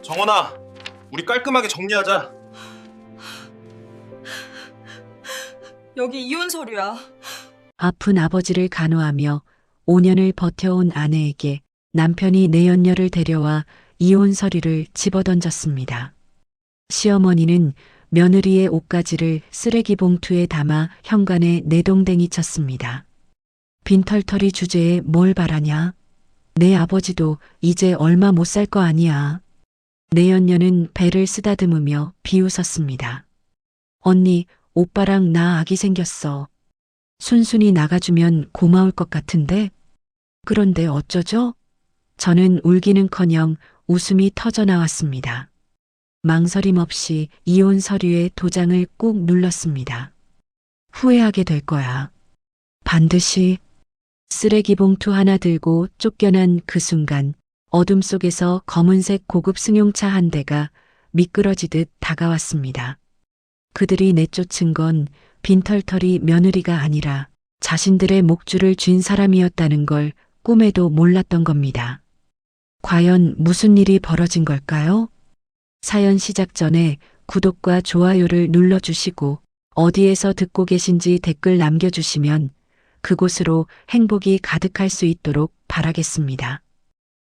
정원아, 우리 깔끔하게 정리하자. 여기 이혼 서류야. 아픈 아버지를 간호하며 5년을 버텨온 아내에게 남편이 내연녀를 데려와 이혼 서류를 집어던졌습니다. 시어머니는 며느리의 옷가지를 쓰레기 봉투에 담아 현관에 내동댕이 쳤습니다. 빈털터리 주제에 뭘 바라냐? 내 아버지도 이제 얼마 못 살 거 아니야. 내연녀는 배를 쓰다듬으며 비웃었습니다. 언니, 오빠랑 나 아기 생겼어. 순순히 나가주면 고마울 것 같은데? 그런데 어쩌죠? 저는 울기는커녕 웃음이 터져 나왔습니다. 망설임 없이 이혼 서류에 도장을 꾹 눌렀습니다. 후회하게 될 거야. 반드시. 쓰레기 봉투 하나 들고 쫓겨난 그 순간 어둠 속에서 검은색 고급 승용차 한 대가 미끄러지듯 다가왔습니다. 그들이 내쫓은 건 빈털터리 며느리가 아니라 자신들의 목줄을 쥔 사람이었다는 걸 꿈에도 몰랐던 겁니다. 과연 무슨 일이 벌어진 걸까요? 사연 시작 전에 구독과 좋아요를 눌러주시고 어디에서 듣고 계신지 댓글 남겨주시면 그곳으로 행복이 가득할 수 있도록 바라겠습니다.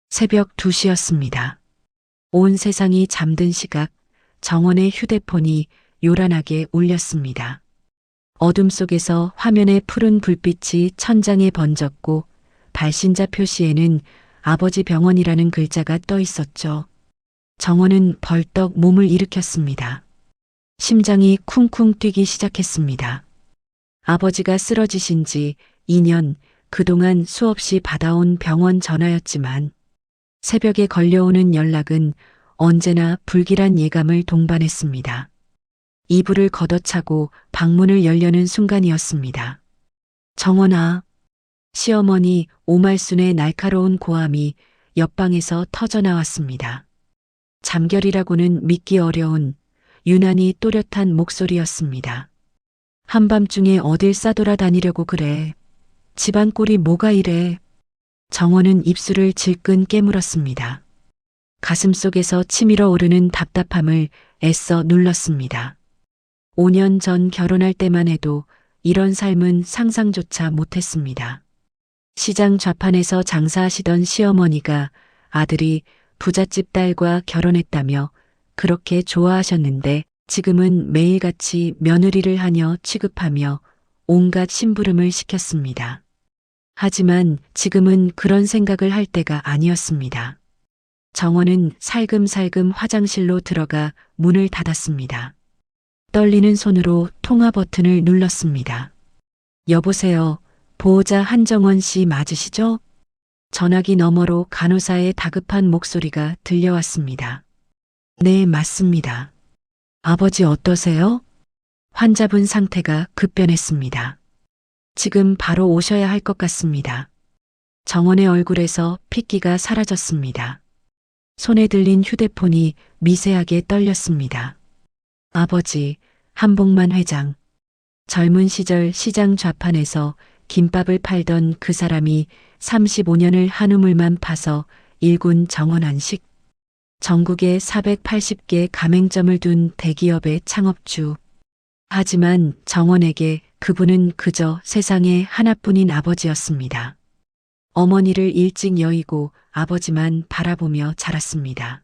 새벽 2시였습니다. 온 세상이 잠든 시각, 정원의 휴대폰이 요란하게 울렸습니다. 어둠 속에서 화면에 푸른 불빛이 천장에 번졌고 발신자 표시에는 아버지 병원이라는 글자가 떠 있었죠. 정원은 벌떡 몸을 일으켰습니다. 심장이 쿵쿵 뛰기 시작했습니다. 아버지가 쓰러지신 지 2년, 그동안 수없이 받아온 병원 전화였지만 새벽에 걸려오는 연락은 언제나 불길한 예감을 동반했습니다. 이불을 걷어차고 방문을 열려는 순간이었습니다. 정원아, 시어머니 오말순의 날카로운 고함이 옆방에서 터져나왔습니다. 잠결이라고는 믿기 어려운 유난히 또렷한 목소리였습니다. 한밤중에 어딜 싸돌아다니려고 그래. 집안 꼴이 뭐가 이래. 정원은 입술을 질끈 깨물었습니다. 가슴속에서 치밀어 오르는 답답함을 애써 눌렀습니다. 5년 전 결혼할 때만 해도 이런 삶은 상상조차 못했습니다. 시장 좌판에서 장사하시던 시어머니가 아들이 부잣집 딸과 결혼했다며 그렇게 좋아하셨는데 지금은 매일같이 며느리를 하녀 취급하며 온갖 심부름을 시켰습니다. 하지만 지금은 그런 생각을 할 때가 아니었습니다. 정원은 살금살금 화장실로 들어가 문을 닫았습니다. 떨리는 손으로 통화 버튼을 눌렀습니다. 여보세요. 보호자 한정원 씨 맞으시죠? 전화기 너머로 간호사의 다급한 목소리가 들려왔습니다. 네, 맞습니다. 아버지 어떠세요? 환자분 상태가 급변했습니다. 지금 바로 오셔야 할 것 같습니다. 정원의 얼굴에서 핏기가 사라졌습니다. 손에 들린 휴대폰이 미세하게 떨렸습니다. 아버지, 한복만 회장. 젊은 시절 시장 좌판에서 김밥을 팔던 그 사람이 35년을 한우물만 파서 일군 정원한식. 전국에 480개 가맹점을 둔 대기업의 창업주. 하지만 정원에게 그분은 그저 세상에 하나뿐인 아버지였습니다. 어머니를 일찍 여의고 아버지만 바라보며 자랐습니다.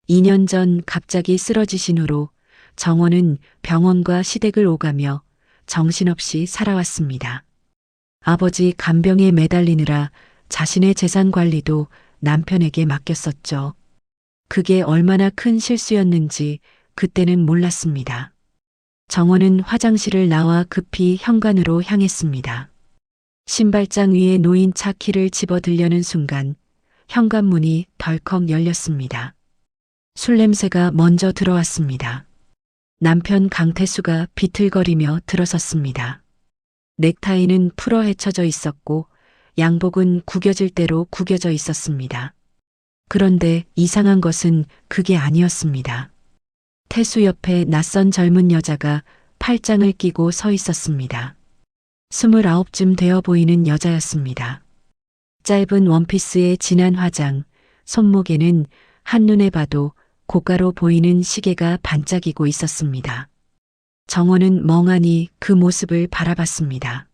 2년 전 갑자기 쓰러지신 후로 정원은 병원과 시댁을 오가며 정신없이 살아왔습니다. 아버지 간병에 매달리느라 자신의 재산 관리도 남편에게 맡겼었죠. 그게 얼마나 큰 실수였는지 그때는 몰랐습니다. 정원은 화장실을 나와 급히 현관으로 향했습니다. 신발장 위에 놓인 차 키를 집어 들려는 순간 현관문이 덜컥 열렸습니다. 술 냄새가 먼저 들어왔습니다. 남편 강태수가 비틀거리며 들어섰습니다. 넥타이는 풀어 헤쳐져 있었고 양복은 구겨질 대로 구겨져 있었습니다. 그런데 이상한 것은 그게 아니었습니다. 태수 옆에 낯선 젊은 여자가 팔짱을 끼고 서 있었습니다. 29쯤 되어 보이는 여자였습니다. 짧은 원피스에 진한 화장, 손목에는 한눈에 봐도 고가로 보이는 시계가 반짝이고 있었습니다. 정원은 멍하니 그 모습을 바라봤습니다.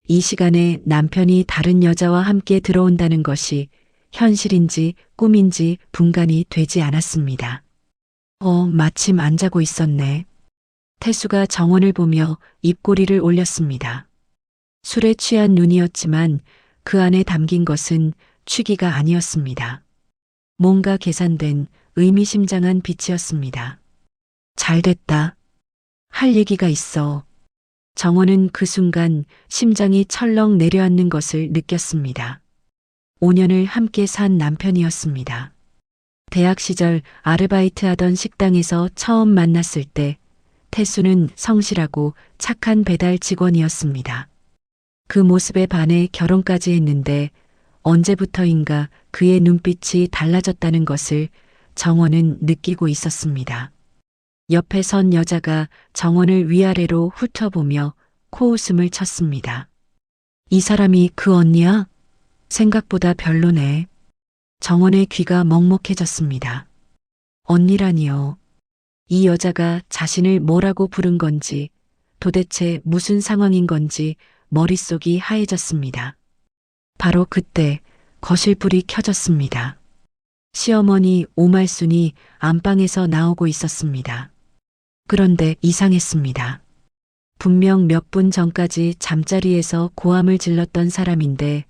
이 시간에 남편이 다른 여자와 함께 들어온다는 것이 현실인지 꿈인지 분간이 되지 않았습니다. 마침 안 자고 있었네. 태수가 정원을 보며 입꼬리를 올렸습니다. 술에 취한 눈이었지만 그 안에 담긴 것은 취기가 아니었습니다. 뭔가 계산된 의미심장한 빛이었습니다. 잘됐다. 할 얘기가 있어. 정원은 그 순간 심장이 철렁 내려앉는 것을 느꼈습니다. 5년을 함께 산 남편이었습니다. 대학 시절 아르바이트 하던 식당에서 처음 만났을 때 태수는 성실하고 착한 배달 직원이었습니다. 그 모습에 반해 결혼까지 했는데 언제부터인가 그의 눈빛이 달라졌다는 것을 정원은 느끼고 있었습니다. 옆에 선 여자가 정원을 위아래로 훑어보며 코웃음을 쳤습니다. 이 사람이 그 언니야? 생각보다 별로네. 정원의 귀가 먹먹해졌습니다. 언니라니요. 이 여자가 자신을 뭐라고 부른 건지, 도대체 무슨 상황인 건지 머릿속이 하얘졌습니다. 바로 그때 거실불이 켜졌습니다. 시어머니 오말순이 안방에서 나오고 있었습니다. 그런데 이상했습니다. 분명 몇 분 전까지 잠자리에서 고함을 질렀던 사람인데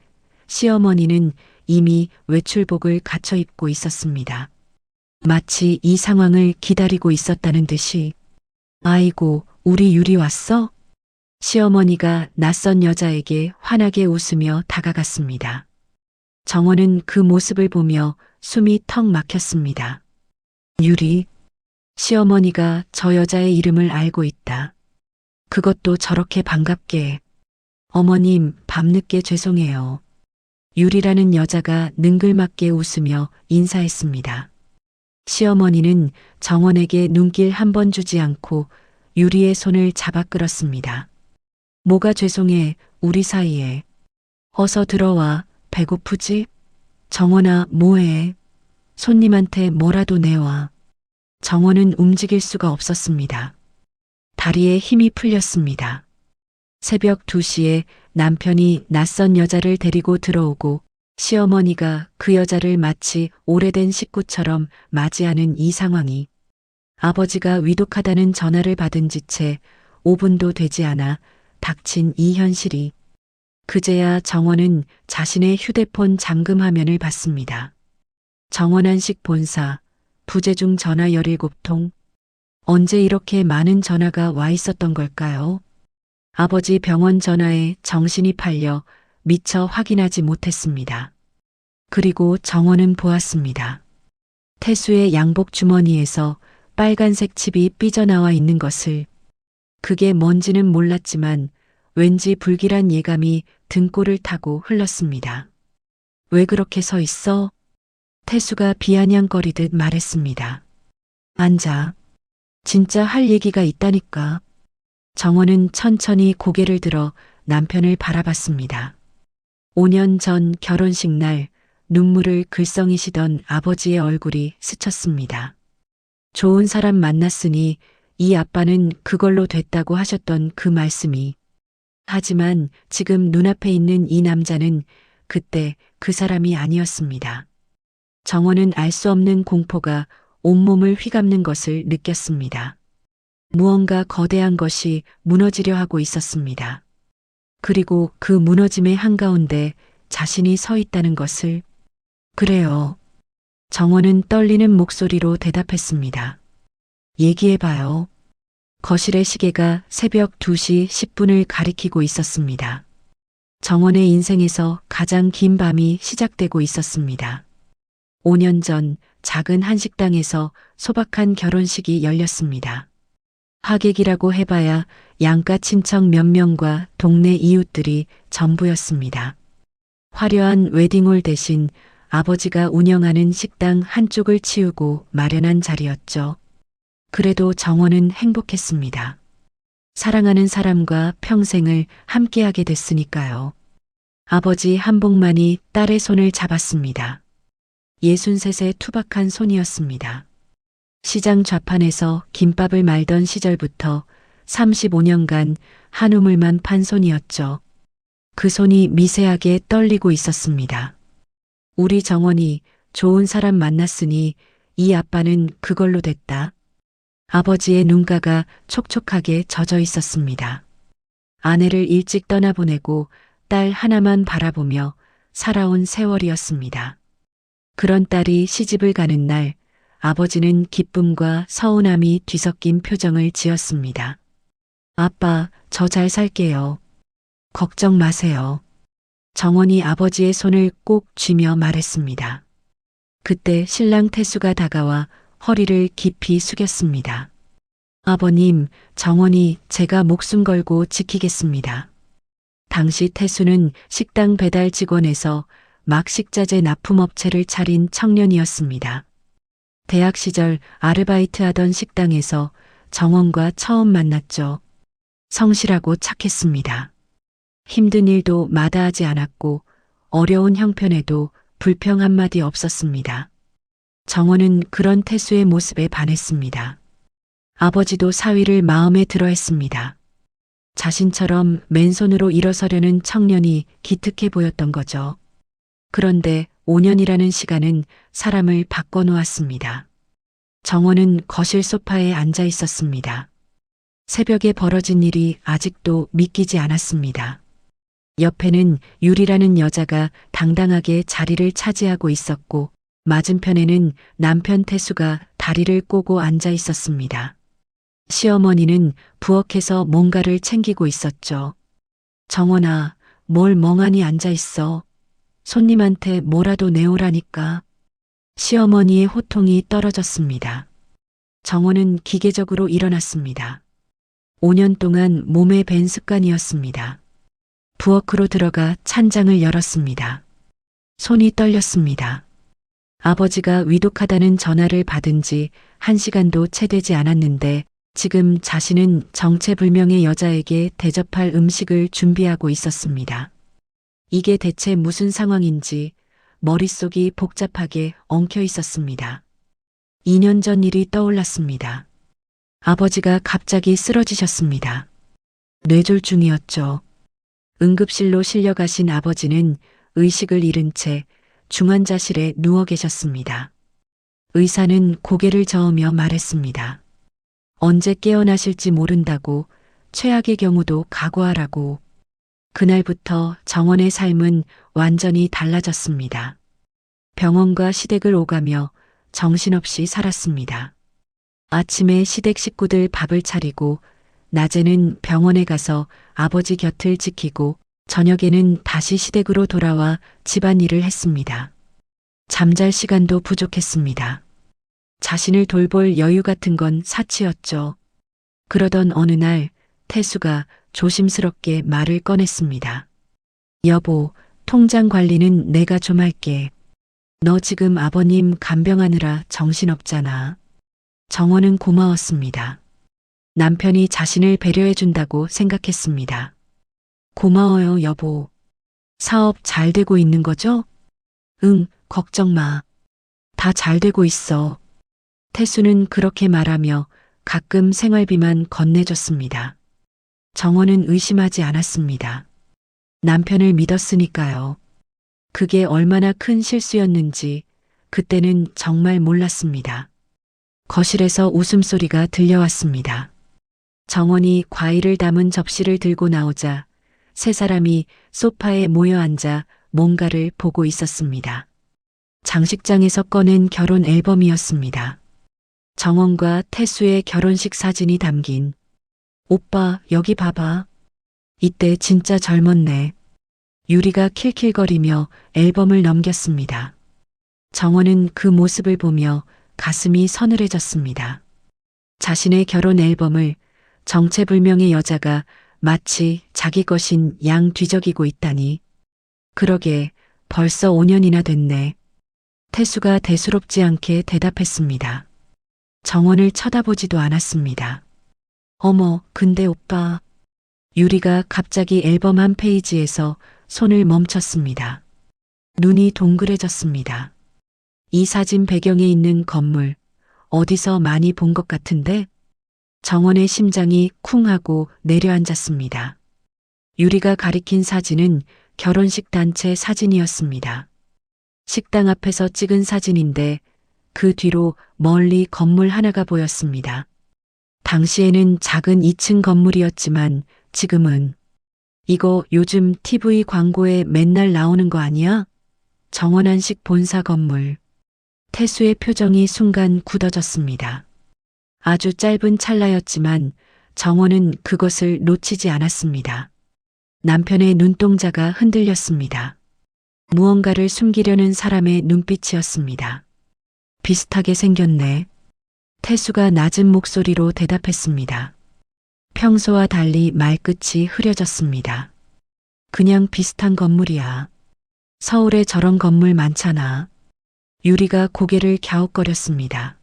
시어머니는 이미 외출복을 갖춰 입고 있었습니다. 마치 이 상황을 기다리고 있었다는 듯이 아이고, 우리 유리 왔어? 시어머니가 낯선 여자에게 환하게 웃으며 다가갔습니다. 정원은 그 모습을 보며 숨이 턱 막혔습니다. 유리, 시어머니가 저 여자의 이름을 알고 있다. 그것도 저렇게 반갑게. 어머님, 밤늦게 죄송해요. 유리라는 여자가 능글맞게 웃으며 인사했습니다. 시어머니는 정원에게 눈길 한 번 주지 않고 유리의 손을 잡아 끌었습니다. 뭐가 죄송해, 우리 사이에. 어서 들어와, 배고프지? 정원아, 뭐해? 손님한테 뭐라도 내와. 정원은 움직일 수가 없었습니다. 다리에 힘이 풀렸습니다. 새벽 2시에 남편이 낯선 여자를 데리고 들어오고 시어머니가 그 여자를 마치 오래된 식구처럼 맞이하는 이 상황이 아버지가 위독하다는 전화를 받은 지 채 5분도 되지 않아 닥친 이 현실이 그제야 정원은 자신의 휴대폰 잠금 화면을 봤습니다. 정원한식 본사, 부재중 전화 17통. 언제 이렇게 많은 전화가 와 있었던 걸까요? 아버지 병원 전화에 정신이 팔려 미처 확인하지 못했습니다. 그리고 정원은 보았습니다. 태수의 양복 주머니에서 빨간색 칩이 삐져나와 있는 것을. 그게 뭔지는 몰랐지만 왠지 불길한 예감이 등골을 타고 흘렀습니다. 왜 그렇게 서 있어? 태수가 비아냥거리듯 말했습니다. 앉아. 진짜 할 얘기가 있다니까. 정원은 천천히 고개를 들어 남편을 바라봤습니다. 5년 전 결혼식 날 눈물을 글썽이시던 아버지의 얼굴이 스쳤습니다. 좋은 사람 만났으니 이 아빠는 그걸로 됐다고 하셨던 그 말씀이. 하지만 지금 눈앞에 있는 이 남자는 그때 그 사람이 아니었습니다. 정원은 알 수 없는 공포가 온몸을 휘감는 것을 느꼈습니다. 무언가 거대한 것이 무너지려 하고 있었습니다. 그리고 그 무너짐의 한가운데 자신이 서 있다는 것을. 그래요. 정원은 떨리는 목소리로 대답했습니다. 얘기해봐요. 거실의 시계가 새벽 2시 10분을 가리키고 있었습니다. 정원의 인생에서 가장 긴 밤이 시작되고 있었습니다. 5년 전 작은 한식당에서 소박한 결혼식이 열렸습니다. 하객이라고 해봐야 양가 친척 몇 명과 동네 이웃들이 전부였습니다. 화려한 웨딩홀 대신 아버지가 운영하는 식당 한쪽을 치우고 마련한 자리였죠. 그래도 정원은 행복했습니다. 사랑하는 사람과 평생을 함께하게 됐으니까요. 아버지 한복만이 딸의 손을 잡았습니다. 63의 투박한 손이었습니다. 시장 좌판에서 김밥을 말던 시절부터 35년간 한우물만 판 손이었죠. 그 손이 미세하게 떨리고 있었습니다. 우리 정원이 좋은 사람 만났으니 이 아빠는 그걸로 됐다. 아버지의 눈가가 촉촉하게 젖어 있었습니다. 아내를 일찍 떠나보내고 딸 하나만 바라보며 살아온 세월이었습니다. 그런 딸이 시집을 가는 날 아버지는 기쁨과 서운함이 뒤섞인 표정을 지었습니다. 아빠, 저 잘 살게요. 걱정 마세요. 정원이 아버지의 손을 꼭 쥐며 말했습니다. 그때 신랑 태수가 다가와 허리를 깊이 숙였습니다. 아버님, 정원이 제가 목숨 걸고 지키겠습니다. 당시 태수는 식당 배달 직원에서 막 식자재 납품업체를 차린 청년이었습니다. 대학 시절 아르바이트 하던 식당에서 정원과 처음 만났죠. 성실하고 착했습니다. 힘든 일도 마다하지 않았고 어려운 형편에도 불평 한마디 없었습니다. 정원은 그런 태수의 모습에 반했습니다. 아버지도 사위를 마음에 들어 했습니다. 자신처럼 맨손으로 일어서려는 청년이 기특해 보였던 거죠. 그런데 5년이라는 시간은 사람을 바꿔놓았습니다. 정원은 거실 소파에 앉아 있었습니다. 새벽에 벌어진 일이 아직도 믿기지 않았습니다. 옆에는 유리라는 여자가 당당하게 자리를 차지하고 있었고 맞은편에는 남편 태수가 다리를 꼬고 앉아 있었습니다. 시어머니는 부엌에서 뭔가를 챙기고 있었죠. 정원아, 뭘 멍하니 앉아 있어. 손님한테 뭐라도 내오라니까. 시어머니의 호통이 떨어졌습니다. 정원은 기계적으로 일어났습니다. 5년 동안 몸에 밴 습관이었습니다. 부엌으로 들어가 찬장을 열었습니다. 손이 떨렸습니다. 아버지가 위독하다는 전화를 받은 지 1시간도 채 되지 않았는데 지금 자신은 정체불명의 여자에게 대접할 음식을 준비하고 있었습니다. 이게 대체 무슨 상황인지 머릿속이 복잡하게 엉켜 있었습니다. 2년 전 일이 떠올랐습니다. 아버지가 갑자기 쓰러지셨습니다. 뇌졸중이었죠. 응급실로 실려가신 아버지는 의식을 잃은 채 중환자실에 누워 계셨습니다. 의사는 고개를 저으며 말했습니다. 언제 깨어나실지 모른다고, 최악의 경우도 각오하라고. 그날부터 정원의 삶은 완전히 달라졌습니다. 병원과 시댁을 오가며 정신없이 살았습니다. 아침에 시댁 식구들 밥을 차리고 낮에는 병원에 가서 아버지 곁을 지키고 저녁에는 다시 시댁으로 돌아와 집안일을 했습니다. 잠잘 시간도 부족했습니다. 자신을 돌볼 여유 같은 건 사치였죠. 그러던 어느 날 태수가 조심스럽게 말을 꺼냈습니다. 여보, 통장 관리는 내가 좀 할게. 너 지금 아버님 간병하느라 정신없잖아. 정원은 고마웠습니다. 남편이 자신을 배려해준다고 생각했습니다. 고마워요, 여보. 사업 잘 되고 있는 거죠? 응, 걱정 마. 다 잘 되고 있어. 태수는 그렇게 말하며 가끔 생활비만 건네줬습니다. 정원은 의심하지 않았습니다. 남편을 믿었으니까요. 그게 얼마나 큰 실수였는지 그때는 정말 몰랐습니다. 거실에서 웃음소리가 들려왔습니다. 정원이 과일을 담은 접시를 들고 나오자 세 사람이 소파에 모여 앉아 뭔가를 보고 있었습니다. 장식장에서 꺼낸 결혼 앨범이었습니다. 정원과 태수의 결혼식 사진이 담긴. 오빠, 여기 봐봐. 이때 진짜 젊었네. 유리가 킬킬거리며 앨범을 넘겼습니다. 정원은 그 모습을 보며 가슴이 서늘해졌습니다. 자신의 결혼 앨범을 정체불명의 여자가 마치 자기 것인 양 뒤적이고 있다니. 그러게 벌써 5년이나 됐네. 태수가 대수롭지 않게 대답했습니다. 정원을 쳐다보지도 않았습니다. 어머, 근데 오빠. 유리가 갑자기 앨범 한 페이지에서 손을 멈췄습니다. 눈이 동그래졌습니다. 이 사진 배경에 있는 건물, 어디서 많이 본 것 같은데? 정원의 심장이 쿵 하고 내려앉았습니다. 유리가 가리킨 사진은 결혼식 단체 사진이었습니다. 식당 앞에서 찍은 사진인데 그 뒤로 멀리 건물 하나가 보였습니다. 당시에는 작은 2층 건물이었지만 지금은 이거 요즘 TV 광고에 맨날 나오는 거 아니야? 정원한식 본사 건물. 태수의 표정이 순간 굳어졌습니다. 아주 짧은 찰나였지만 정원은 그것을 놓치지 않았습니다. 남편의 눈동자가 흔들렸습니다. 무언가를 숨기려는 사람의 눈빛이었습니다. 비슷하게 생겼네. 태수가 낮은 목소리로 대답했습니다. 평소와 달리 말끝이 흐려졌습니다. 그냥 비슷한 건물이야. 서울에 저런 건물 많잖아. 유리가 고개를 갸웃거렸습니다.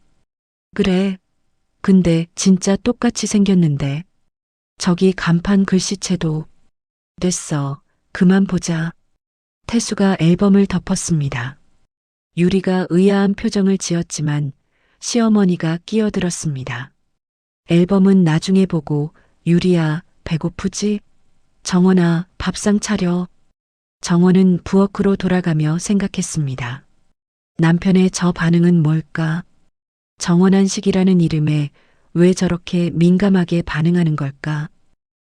그래. 근데 진짜 똑같이 생겼는데. 저기 간판 글씨체도. 됐어. 그만 보자. 태수가 앨범을 덮었습니다. 유리가 의아한 표정을 지었지만 시어머니가 끼어들었습니다. 앨범은 나중에 보고 유리야, 배고프지? 정원아, 밥상 차려. 정원은 부엌으로 돌아가며 생각했습니다. 남편의 저 반응은 뭘까? 정원한식이라는 이름에 왜 저렇게 민감하게 반응하는 걸까?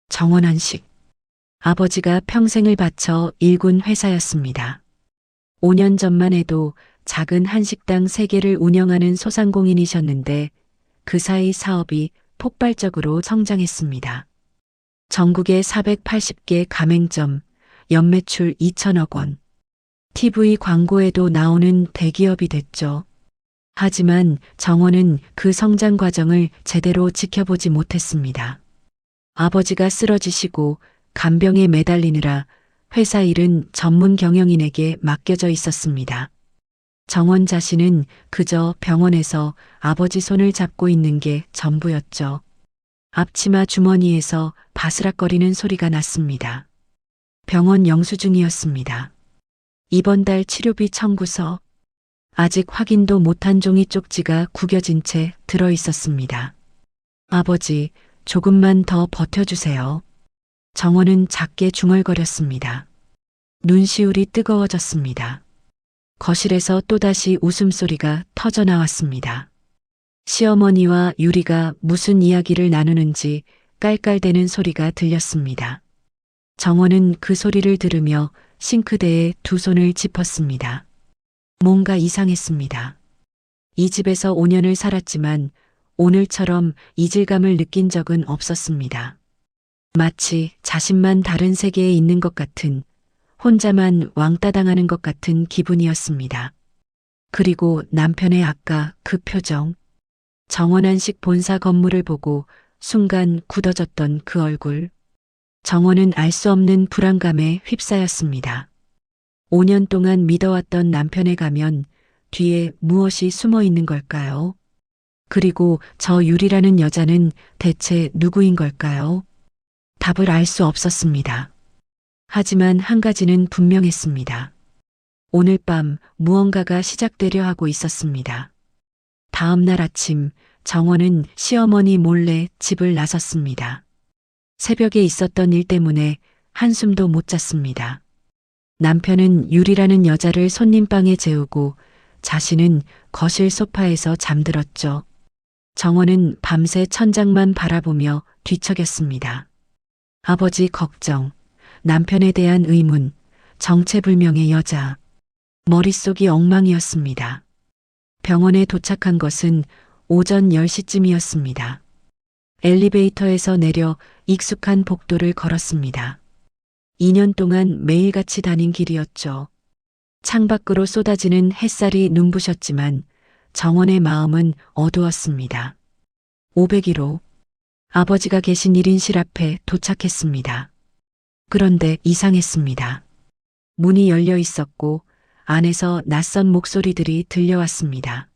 정원한식. 아버지가 평생을 바쳐 일군 회사였습니다. 5년 전만 해도 작은 한식당 3개를 운영하는 소상공인이셨는데 그 사이 사업이 폭발적으로 성장했습니다. 전국에 480개 가맹점, 연매출 2천억 원. TV 광고에도 나오는 대기업이 됐죠. 하지만 정원은 그 성장 과정을 제대로 지켜보지 못했습니다. 아버지가 쓰러지시고 간병에 매달리느라 회사 일은 전문 경영인에게 맡겨져 있었습니다. 정원 자신은 그저 병원에서 아버지 손을 잡고 있는 게 전부였죠. 앞치마 주머니에서 바스락거리는 소리가 났습니다. 병원 영수증이었습니다. 이번 달 치료비 청구서. 아직 확인도 못한 종이 쪽지가 구겨진 채 들어 있었습니다. 아버지, 조금만 더 버텨주세요. 정원은 작게 중얼거렸습니다. 눈시울이 뜨거워졌습니다. 거실에서 또다시 웃음소리가 터져 나왔습니다. 시어머니와 유리가 무슨 이야기를 나누는지 깔깔대는 소리가 들렸습니다. 정원은 그 소리를 들으며 싱크대에 두 손을 짚었습니다. 뭔가 이상했습니다. 이 집에서 5년을 살았지만 오늘처럼 이질감을 느낀 적은 없었습니다. 마치 자신만 다른 세계에 있는 것 같은, 혼자만 왕따 당하는 것 같은 기분이었습니다. 그리고 남편의 아까 그 표정, 정원한식 본사 건물을 보고 순간 굳어졌던 그 얼굴. 정원은 알 수 없는 불안감에 휩싸였습니다. 5년 동안 믿어왔던 남편의 가면 뒤에 무엇이 숨어 있는 걸까요? 그리고 저 유리라는 여자는 대체 누구인 걸까요? 답을 알 수 없었습니다. 하지만 한 가지는 분명했습니다. 오늘 밤 무언가가 시작되려 하고 있었습니다. 다음 날 아침 정원은 시어머니 몰래 집을 나섰습니다. 새벽에 있었던 일 때문에 한숨도 못 잤습니다. 남편은 유리라는 여자를 손님방에 재우고 자신은 거실 소파에서 잠들었죠. 정원은 밤새 천장만 바라보며 뒤척였습니다. 아버지 걱정, 남편에 대한 의문, 정체불명의 여자. 머릿속이 엉망이었습니다. 병원에 도착한 것은 오전 10시쯤이었습니다. 엘리베이터에서 내려 익숙한 복도를 걸었습니다. 2년 동안 매일같이 다닌 길이었죠. 창밖으로 쏟아지는 햇살이 눈부셨지만 정원의 마음은 어두웠습니다. 501호. 아버지가 계신 1인실 앞에 도착했습니다. 그런데 이상했습니다. 문이 열려 있었고 안에서 낯선 목소리들이 들려왔습니다.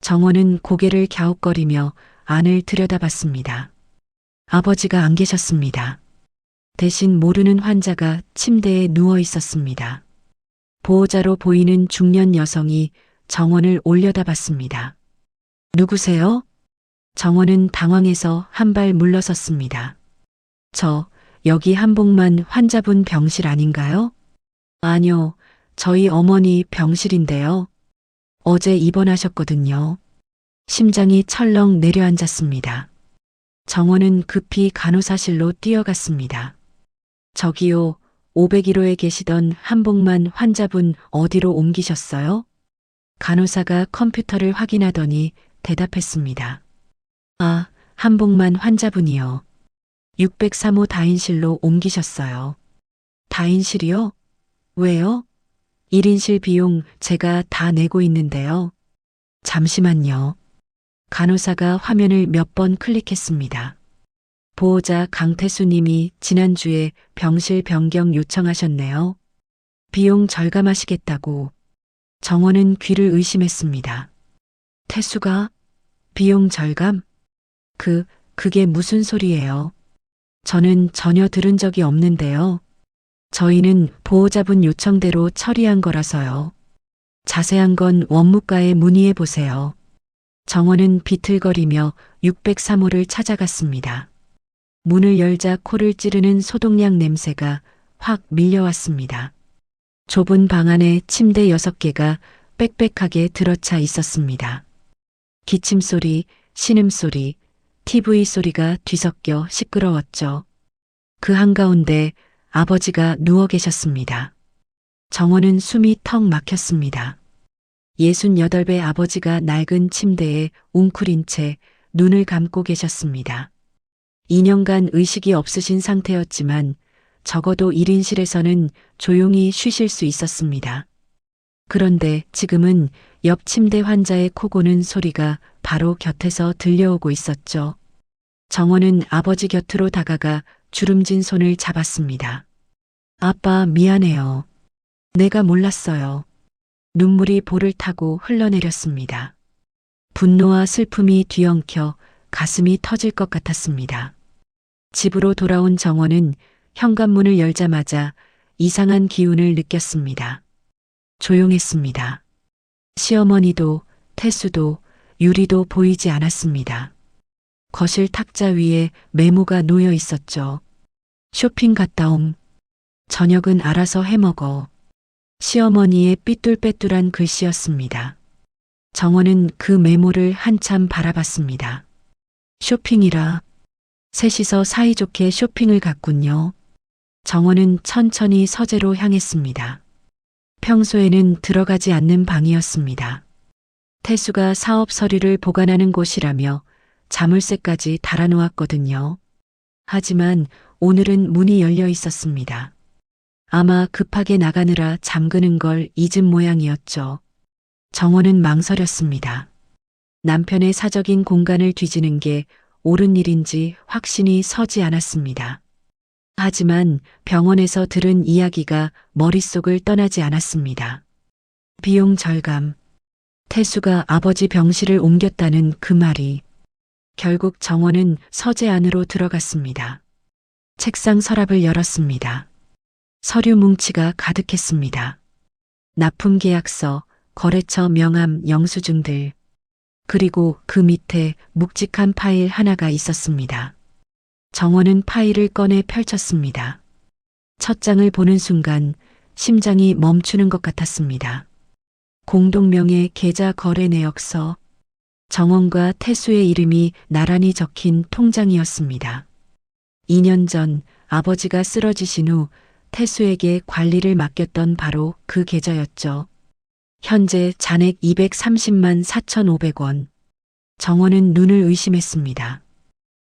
정원은 고개를 갸웃거리며 안을 들여다봤습니다. 아버지가 안 계셨습니다. 대신 모르는 환자가 침대에 누워 있었습니다. 보호자로 보이는 중년 여성이 정원을 올려다봤습니다. 누구세요? 정원은 당황해서 한 발 물러섰습니다. 저, 여기 한복만 환자분 병실 아닌가요? 아니요, 저희 어머니 병실인데요. 어제 입원하셨거든요. 심장이 철렁 내려앉았습니다. 정원은 급히 간호사실로 뛰어갔습니다. 저기요, 501호에 계시던 한복만 환자분 어디로 옮기셨어요? 간호사가 컴퓨터를 확인하더니 대답했습니다. 아, 한복만 환자분이요. 603호 다인실로 옮기셨어요. 다인실이요? 왜요? 1인실 비용 제가 다 내고 있는데요. 잠시만요. 간호사가 화면을 몇 번 클릭했습니다. 보호자 강태수 님이 지난주에 병실 변경 요청하셨네요. 비용 절감하시겠다고. 정원은 귀를 의심했습니다. 태수가 비용 절감? 그게 무슨 소리예요? 저는 전혀 들은 적이 없는데요. 저희는 보호자분 요청대로 처리한 거라서요. 자세한 건 원무과에 문의해 보세요. 정원은 비틀거리며 603호를 찾아갔습니다. 문을 열자 코를 찌르는 소독약 냄새가 확 밀려왔습니다. 좁은 방 안에 침대 6개가 빽빽하게 들어차 있었습니다. 기침 소리, 신음 소리, TV 소리가 뒤섞여 시끄러웠죠. 그 한가운데 아버지가 누워 계셨습니다. 정원은 숨이 턱 막혔습니다. 68배 아버지가 낡은 침대에 웅크린 채 눈을 감고 계셨습니다. 2년간 의식이 없으신 상태였지만 적어도 1인실에서는 조용히 쉬실 수 있었습니다. 그런데 지금은 옆 침대 환자의 코 고는 소리가 바로 곁에서 들려오고 있었죠. 정원은 아버지 곁으로 다가가 주름진 손을 잡았습니다. 아빠 미안해요. 내가 몰랐어요. 눈물이 볼을 타고 흘러내렸습니다. 분노와 슬픔이 뒤엉켜 가슴이 터질 것 같았습니다. 집으로 돌아온 정원은 현관문을 열자마자 이상한 기운을 느꼈습니다. 조용했습니다. 시어머니도 태수도 유리도 보이지 않았습니다. 거실 탁자 위에 메모가 놓여 있었죠. 쇼핑 갔다 옴. 저녁은 알아서 해먹어. 시어머니의 삐뚤빼뚤한 글씨였습니다. 정원은 그 메모를 한참 바라봤습니다. 쇼핑이라. 셋이서 사이좋게 쇼핑을 갔군요. 정원은 천천히 서재로 향했습니다. 평소에는 들어가지 않는 방이었습니다. 태수가 사업 서류를 보관하는 곳이라며 자물쇠까지 달아놓았거든요. 하지만 오늘은 문이 열려 있었습니다. 아마 급하게 나가느라 잠그는 걸 잊은 모양이었죠. 정원은 망설였습니다. 남편의 사적인 공간을 뒤지는 게 옳은 일인지 확신이 서지 않았습니다. 하지만 병원에서 들은 이야기가 머릿속을 떠나지 않았습니다. 비용 절감. 태수가 아버지 병실을 옮겼다는 그 말이. 결국 정원은 서재 안으로 들어갔습니다. 책상 서랍을 열었습니다. 서류 뭉치가 가득했습니다. 납품 계약서, 거래처 명함, 영수증들. 그리고 그 밑에 묵직한 파일 하나가 있었습니다. 정원은 파일을 꺼내 펼쳤습니다. 첫 장을 보는 순간 심장이 멈추는 것 같았습니다. 공동명의 계좌 거래 내역서. 정원과 태수의 이름이 나란히 적힌 통장이었습니다. 2년 전 아버지가 쓰러지신 후 태수에게 관리를 맡겼던 바로 그 계좌였죠. 현재 잔액 230만 4,500원. 정원은 눈을 의심했습니다.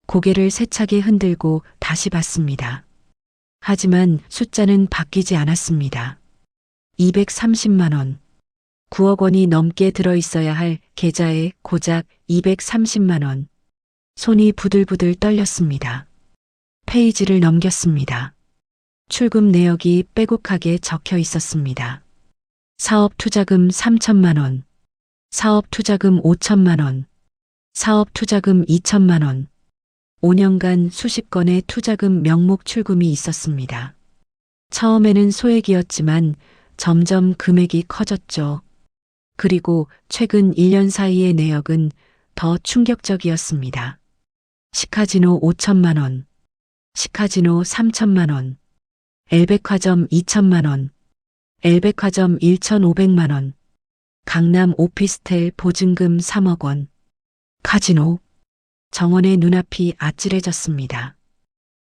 고개를 세차게 흔들고 다시 봤습니다. 하지만 숫자는 바뀌지 않았습니다. 230만 원. 9억 원이 넘게 들어있어야 할 계좌에 고작 230만 원. 손이 부들부들 떨렸습니다. 페이지를 넘겼습니다. 출금 내역이 빼곡하게 적혀 있었습니다. 사업 투자금 3천만 원, 사업 투자금 5천만 원, 사업 투자금 2천만 원. 5년간 수십 건의 투자금 명목 출금이 있었습니다. 처음에는 소액이었지만 점점 금액이 커졌죠. 그리고 최근 1년 사이의 내역은 더 충격적이었습니다. 시카지노 5천만 원, 시카지노 3천만 원, 엘백화점 2천만 원, 엘백화점 1,500만 원, 강남 오피스텔 보증금 3억 원, 카지노. 정원의 눈앞이 아찔해졌습니다.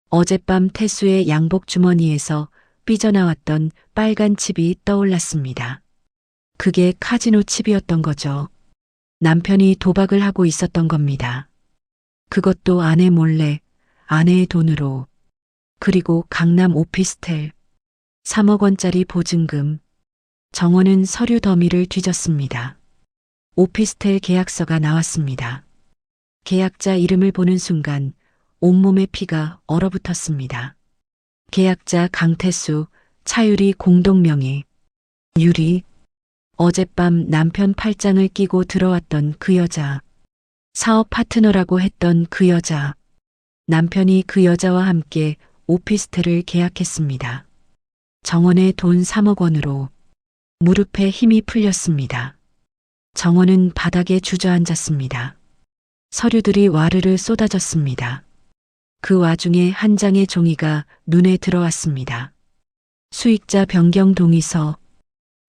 어젯밤 태수의 양복 주머니에서 삐져나왔던 빨간 칩이 떠올랐습니다. 그게 카지노 칩이었던 거죠. 남편이 도박을 하고 있었던 겁니다. 그것도 아내 몰래, 아내의 돈으로. 그리고 강남 오피스텔 3억 원짜리 보증금. 정원은 서류 더미를 뒤졌습니다. 오피스텔 계약서가 나왔습니다. 계약자 이름을 보는 순간 온몸에 피가 얼어붙었습니다. 계약자 강태수, 차유리 공동명의. 유리. 어젯밤 남편 팔짱을 끼고 들어왔던 그 여자. 사업 파트너라고 했던 그 여자. 남편이 그 여자와 함께 오피스텔을 계약했습니다. 정원의 돈 3억 원으로. 무릎에 힘이 풀렸습니다. 정원은 바닥에 주저앉았습니다. 서류들이 와르르 쏟아졌습니다. 그 와중에 한 장의 종이가 눈에 들어왔습니다. 수익자 변경 동의서.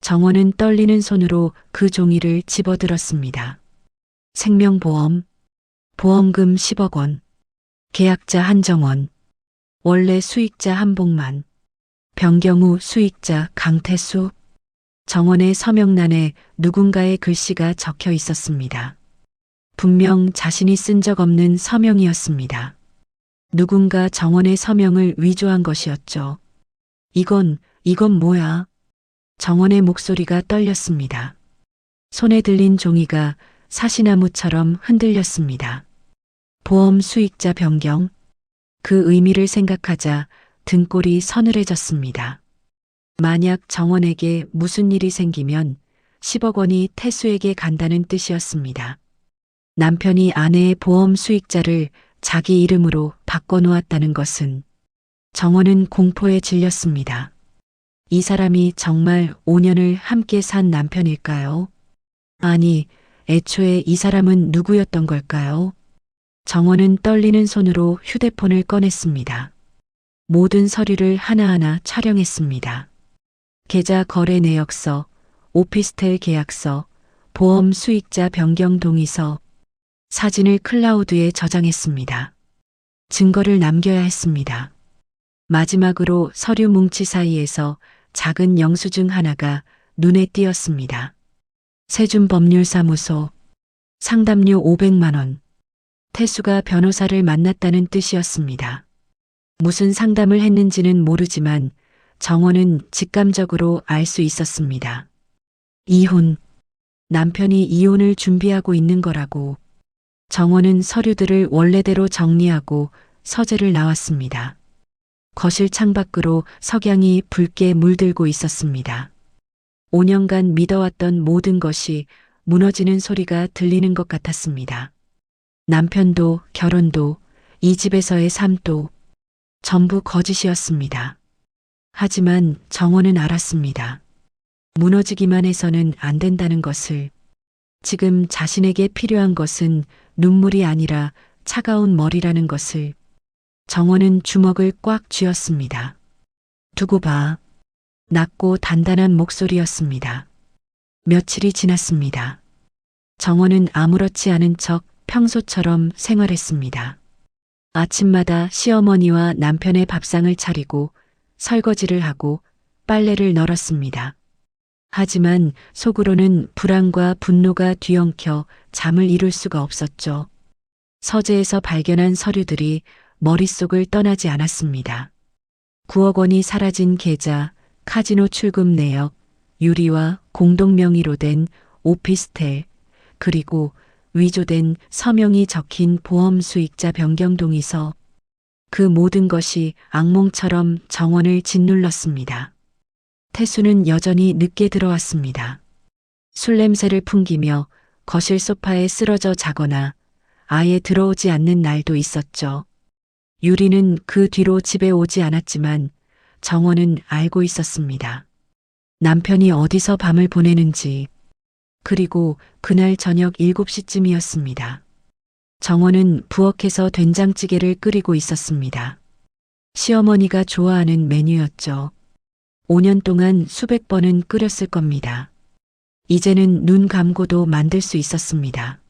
정원은 떨리는 손으로 그 종이를 집어들었습니다. 생명보험, 보험금 10억 원, 계약자 한정원, 원래 수익자 한복만, 변경 후 수익자 강태수. 정원의 서명란에 누군가의 글씨가 적혀 있었습니다. 분명 자신이 쓴 적 없는 서명이었습니다. 누군가 정원의 서명을 위조한 것이었죠. 이건 뭐야? 정원의 목소리가 떨렸습니다. 손에 들린 종이가 사시나무처럼 흔들렸습니다. 보험 수익자 변경. 그 의미를 생각하자 등골이 서늘해졌습니다. 만약 정원에게 무슨 일이 생기면 10억 원이 태수에게 간다는 뜻이었습니다. 남편이 아내의 보험 수익자를 자기 이름으로 바꿔놓았다는 것은. 정원은 공포에 질렸습니다. 이 사람이 정말 5년을 함께 산 남편일까요? 아니, 애초에 이 사람은 누구였던 걸까요? 정원은 떨리는 손으로 휴대폰을 꺼냈습니다. 모든 서류를 하나하나 촬영했습니다. 계좌 거래 내역서, 오피스텔 계약서, 보험 수익자 변경 동의서, 사진을 클라우드에 저장했습니다. 증거를 남겨야 했습니다. 마지막으로 서류 뭉치 사이에서 작은 영수증 하나가 눈에 띄었습니다. 세준법률사무소, 상담료 500만 원. 태수가 변호사를 만났다는 뜻이었습니다. 무슨 상담을 했는지는 모르지만 정원은 직감적으로 알 수 있었습니다. 이혼. 남편이 이혼을 준비하고 있는 거라고. 정원은 서류들을 원래대로 정리하고 서재를 나왔습니다. 거실 창밖으로 석양이 붉게 물들고 있었습니다. 5년간 믿어왔던 모든 것이 무너지는 소리가 들리는 것 같았습니다. 남편도 결혼도 이 집에서의 삶도 전부 거짓이었습니다. 하지만 정원은 알았습니다. 무너지기만 해서는 안 된다는 것을. 지금 자신에게 필요한 것은 눈물이 아니라 차가운 머리라는 것을. 정원은 주먹을 꽉 쥐었습니다. 두고 봐. 낮고 단단한 목소리였습니다. 며칠이 지났습니다. 정원은 아무렇지 않은 척 평소처럼 생활했습니다. 아침마다 시어머니와 남편의 밥상을 차리고 설거지를 하고 빨래를 널었습니다. 하지만 속으로는 불안과 분노가 뒤엉켜 잠을 이룰 수가 없었죠. 서재에서 발견한 서류들이 머릿속을 떠나지 않았습니다. 9억 원이 사라진 계좌, 카지노 출금 내역, 유리와 공동명의로 된 오피스텔, 그리고 위조된 서명이 적힌 보험 수익자 변경 동의서. 그 모든 것이 악몽처럼 정원을 짓눌렀습니다. 태수는 여전히 늦게 들어왔습니다. 술 냄새를 풍기며 거실 소파에 쓰러져 자거나 아예 들어오지 않는 날도 있었죠. 유리는 그 뒤로 집에 오지 않았지만 정원은 알고 있었습니다. 남편이 어디서 밤을 보내는지. 그리고 그날 저녁 7시쯤이었습니다. 정원은 부엌에서 된장찌개를 끓이고 있었습니다. 시어머니가 좋아하는 메뉴였죠. 5년 동안 수백 번은 끓였을 겁니다. 이제는 눈 감고도 만들 수 있었습니다.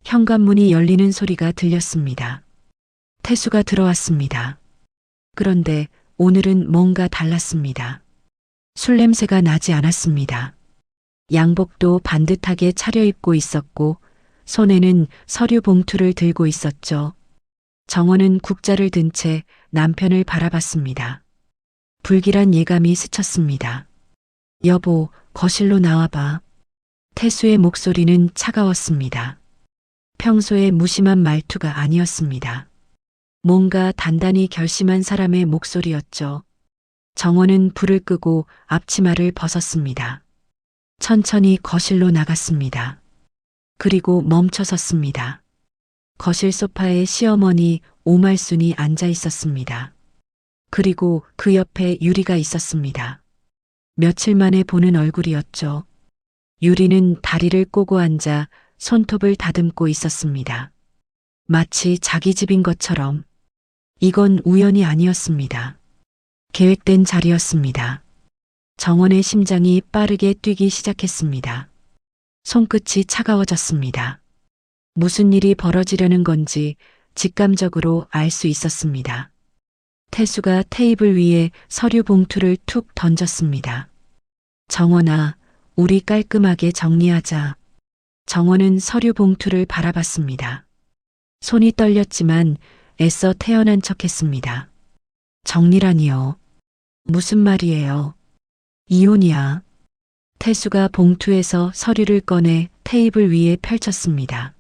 현관문이 열리는 소리가 들렸습니다. 태수가 들어왔습니다. 그런데 오늘은 뭔가 달랐습니다. 술 냄새가 나지 않았습니다. 양복도 반듯하게 차려입고 있었고 손에는 서류 봉투를 들고 있었죠. 정원은 국자를 든 채 남편을 바라봤습니다. 불길한 예감이 스쳤습니다. 여보, 거실로 나와봐. 태수의 목소리는 차가웠습니다. 평소의 무심한 말투가 아니었습니다. 뭔가 단단히 결심한 사람의 목소리였죠. 정원은 불을 끄고 앞치마를 벗었습니다. 천천히 거실로 나갔습니다. 그리고 멈춰 섰습니다. 거실 소파에 시어머니 오말순이 앉아 있었습니다. 그리고 그 옆에 유리가 있었습니다. 며칠 만에 보는 얼굴이었죠. 유리는 다리를 꼬고 앉아 손톱을 다듬고 있었습니다. 마치 자기 집인 것처럼. 이건 우연이 아니었습니다. 계획된 자리였습니다. 정원의 심장이 빠르게 뛰기 시작했습니다. 손끝이 차가워졌습니다. 무슨 일이 벌어지려는 건지 직감적으로 알 수 있었습니다. 태수가 테이블 위에 서류 봉투를 툭 던졌습니다. 정원아, 우리 깔끔하게 정리하자. 정원은 서류 봉투를 바라봤습니다. 손이 떨렸지만 애써 태연한 척했습니다. 정리라니요. 무슨 말이에요? 이혼이야. 태수가 봉투에서 서류를 꺼내 테이블 위에 펼쳤습니다.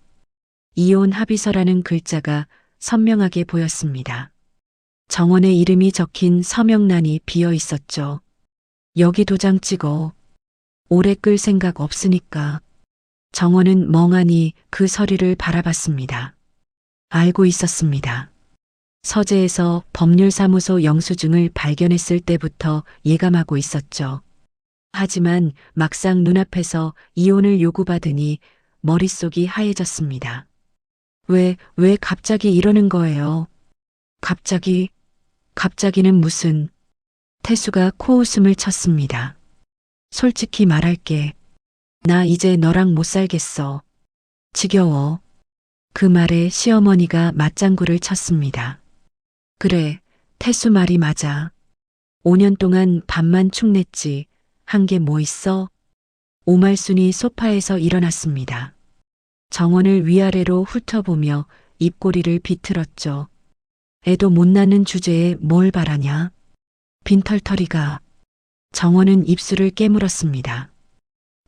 이혼 합의서라는 글자가 선명하게 보였습니다. 정원의 이름이 적힌 서명란이 비어 있었죠. 여기 도장 찍어. 오래 끌 생각 없으니까. 정원은 멍하니 그 서류를 바라봤습니다. 알고 있었습니다. 서재에서 법률사무소 영수증을 발견했을 때부터 예감하고 있었죠. 하지만 막상 눈앞에서 이혼을 요구받으니 머릿속이 하얘졌습니다. 왜 갑자기 이러는 거예요? 갑자기는 무슨. 태수가 코웃음을 쳤습니다. 솔직히 말할게. 나 이제 너랑 못 살겠어. 지겨워. 그 말에 시어머니가 맞장구를 쳤습니다. 그래, 태수 말이 맞아. 5년 동안 밥만 축냈지. 한 게 뭐 있어? 오말순이 소파에서 일어났습니다. 정원을 위아래로 훑어보며 입꼬리를 비틀었죠. 애도 못 낳는 주제에 뭘 바라냐? 빈털터리가. 정원은 입술을 깨물었습니다.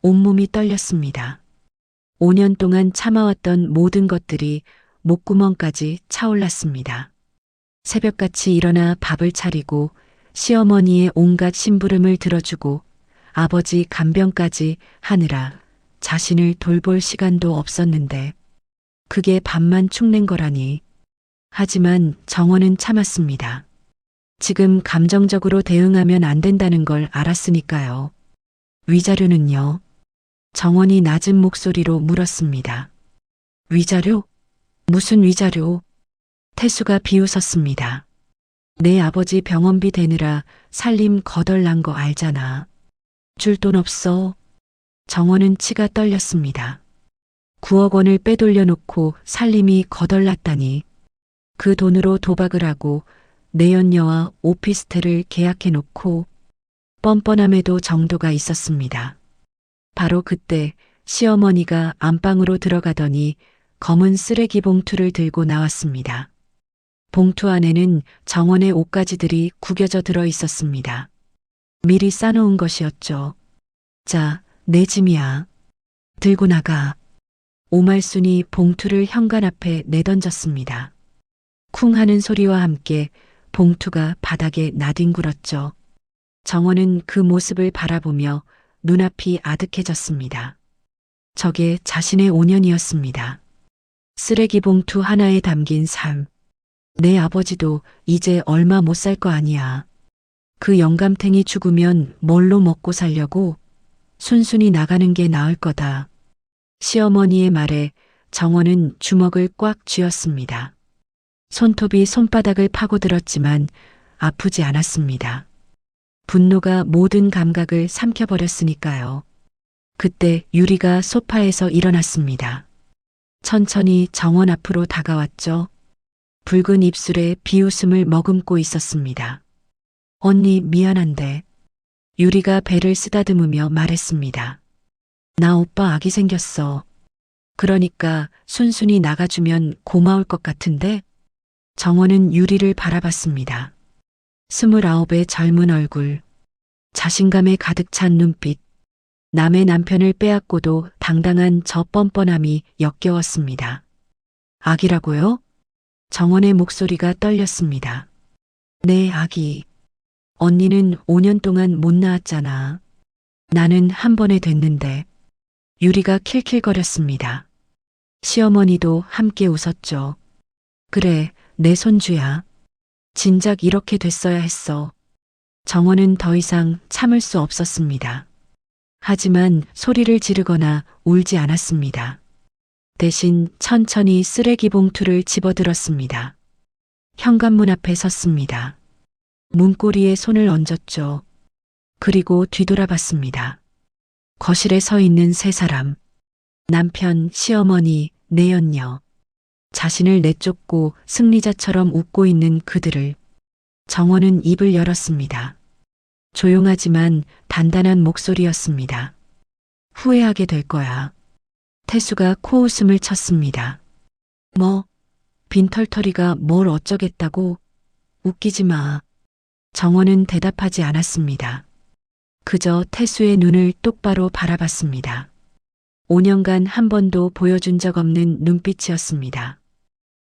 온몸이 떨렸습니다. 5년 동안 참아왔던 모든 것들이 목구멍까지 차올랐습니다. 새벽같이 일어나 밥을 차리고 시어머니의 온갖 심부름을 들어주고 아버지 간병까지 하느라 자신을 돌볼 시간도 없었는데 그게 밥만 축낸 거라니. 하지만 정원은 참았습니다. 지금 감정적으로 대응하면 안 된다는 걸 알았으니까요. 위자료는요? 정원이 낮은 목소리로 물었습니다. 위자료? 무슨 위자료? 태수가 비웃었습니다. 내 아버지 병원비 대느라 살림 거덜난 거 알잖아. 줄 돈 없어. 정원은 치가 떨렸습니다. 9억 원을 빼돌려 놓고 살림이 거덜났다니. 그 돈으로 도박을 하고 내연녀와 오피스텔을 계약해 놓고 뻔뻔함에도 정도가 있었습니다. 바로 그때 시어머니가 안방으로 들어가더니 검은 쓰레기 봉투를 들고 나왔습니다. 봉투 안에는 정원의 옷가지들이 구겨져 들어 있었습니다. 미리 싸놓은 것이었죠. 자, 내 짐이야. 들고 나가. 오말순이 봉투를 현관 앞에 내던졌습니다. 쿵 하는 소리와 함께 봉투가 바닥에 나뒹굴었죠. 정원은 그 모습을 바라보며 눈앞이 아득해졌습니다. 저게 자신의 5년이었습니다. 쓰레기 봉투 하나에 담긴 삶. 내 아버지도 이제 얼마 못 살 거 아니야. 그 영감탱이 죽으면 뭘로 먹고 살려고? 순순히 나가는 게 나을 거다. 시어머니의 말에 정원은 주먹을 꽉 쥐었습니다. 손톱이 손바닥을 파고들었지만 아프지 않았습니다. 분노가 모든 감각을 삼켜버렸으니까요. 그때 유리가 소파에서 일어났습니다. 천천히 정원 앞으로 다가왔죠. 붉은 입술에 비웃음을 머금고 있었습니다. 언니 미안한데. 유리가 배를 쓰다듬으며 말했습니다. 나 오빠 아기 생겼어. 그러니까 순순히 나가주면 고마울 것 같은데? 정원은 유리를 바라봤습니다. 29의 젊은 얼굴, 자신감에 가득 찬 눈빛, 남의 남편을 빼앗고도 당당한 저 뻔뻔함이 역겨웠습니다. 아기라고요? 정원의 목소리가 떨렸습니다. 네, 아기. 언니는 5년 동안 못 낳았잖아. 나는 한 번에 됐는데. 유리가 킬킬거렸습니다. 시어머니도 함께 웃었죠. 그래, 내 손주야. 진작 이렇게 됐어야 했어. 정원은 더 이상 참을 수 없었습니다. 하지만 소리를 지르거나 울지 않았습니다. 대신 천천히 쓰레기 봉투를 집어들었습니다. 현관문 앞에 섰습니다. 문고리에 손을 얹었죠. 그리고 뒤돌아봤습니다. 거실에 서 있는 세 사람. 남편, 시어머니, 내연녀. 자신을 내쫓고 승리자처럼 웃고 있는 그들을. 정원은 입을 열었습니다. 조용하지만 단단한 목소리였습니다. 후회하게 될 거야. 태수가 코웃음을 쳤습니다. 뭐, 빈털터리가 뭘 어쩌겠다고? 웃기지 마. 정원은 대답하지 않았습니다. 그저 태수의 눈을 똑바로 바라봤습니다. 5년간 한 번도 보여준 적 없는 눈빛이었습니다.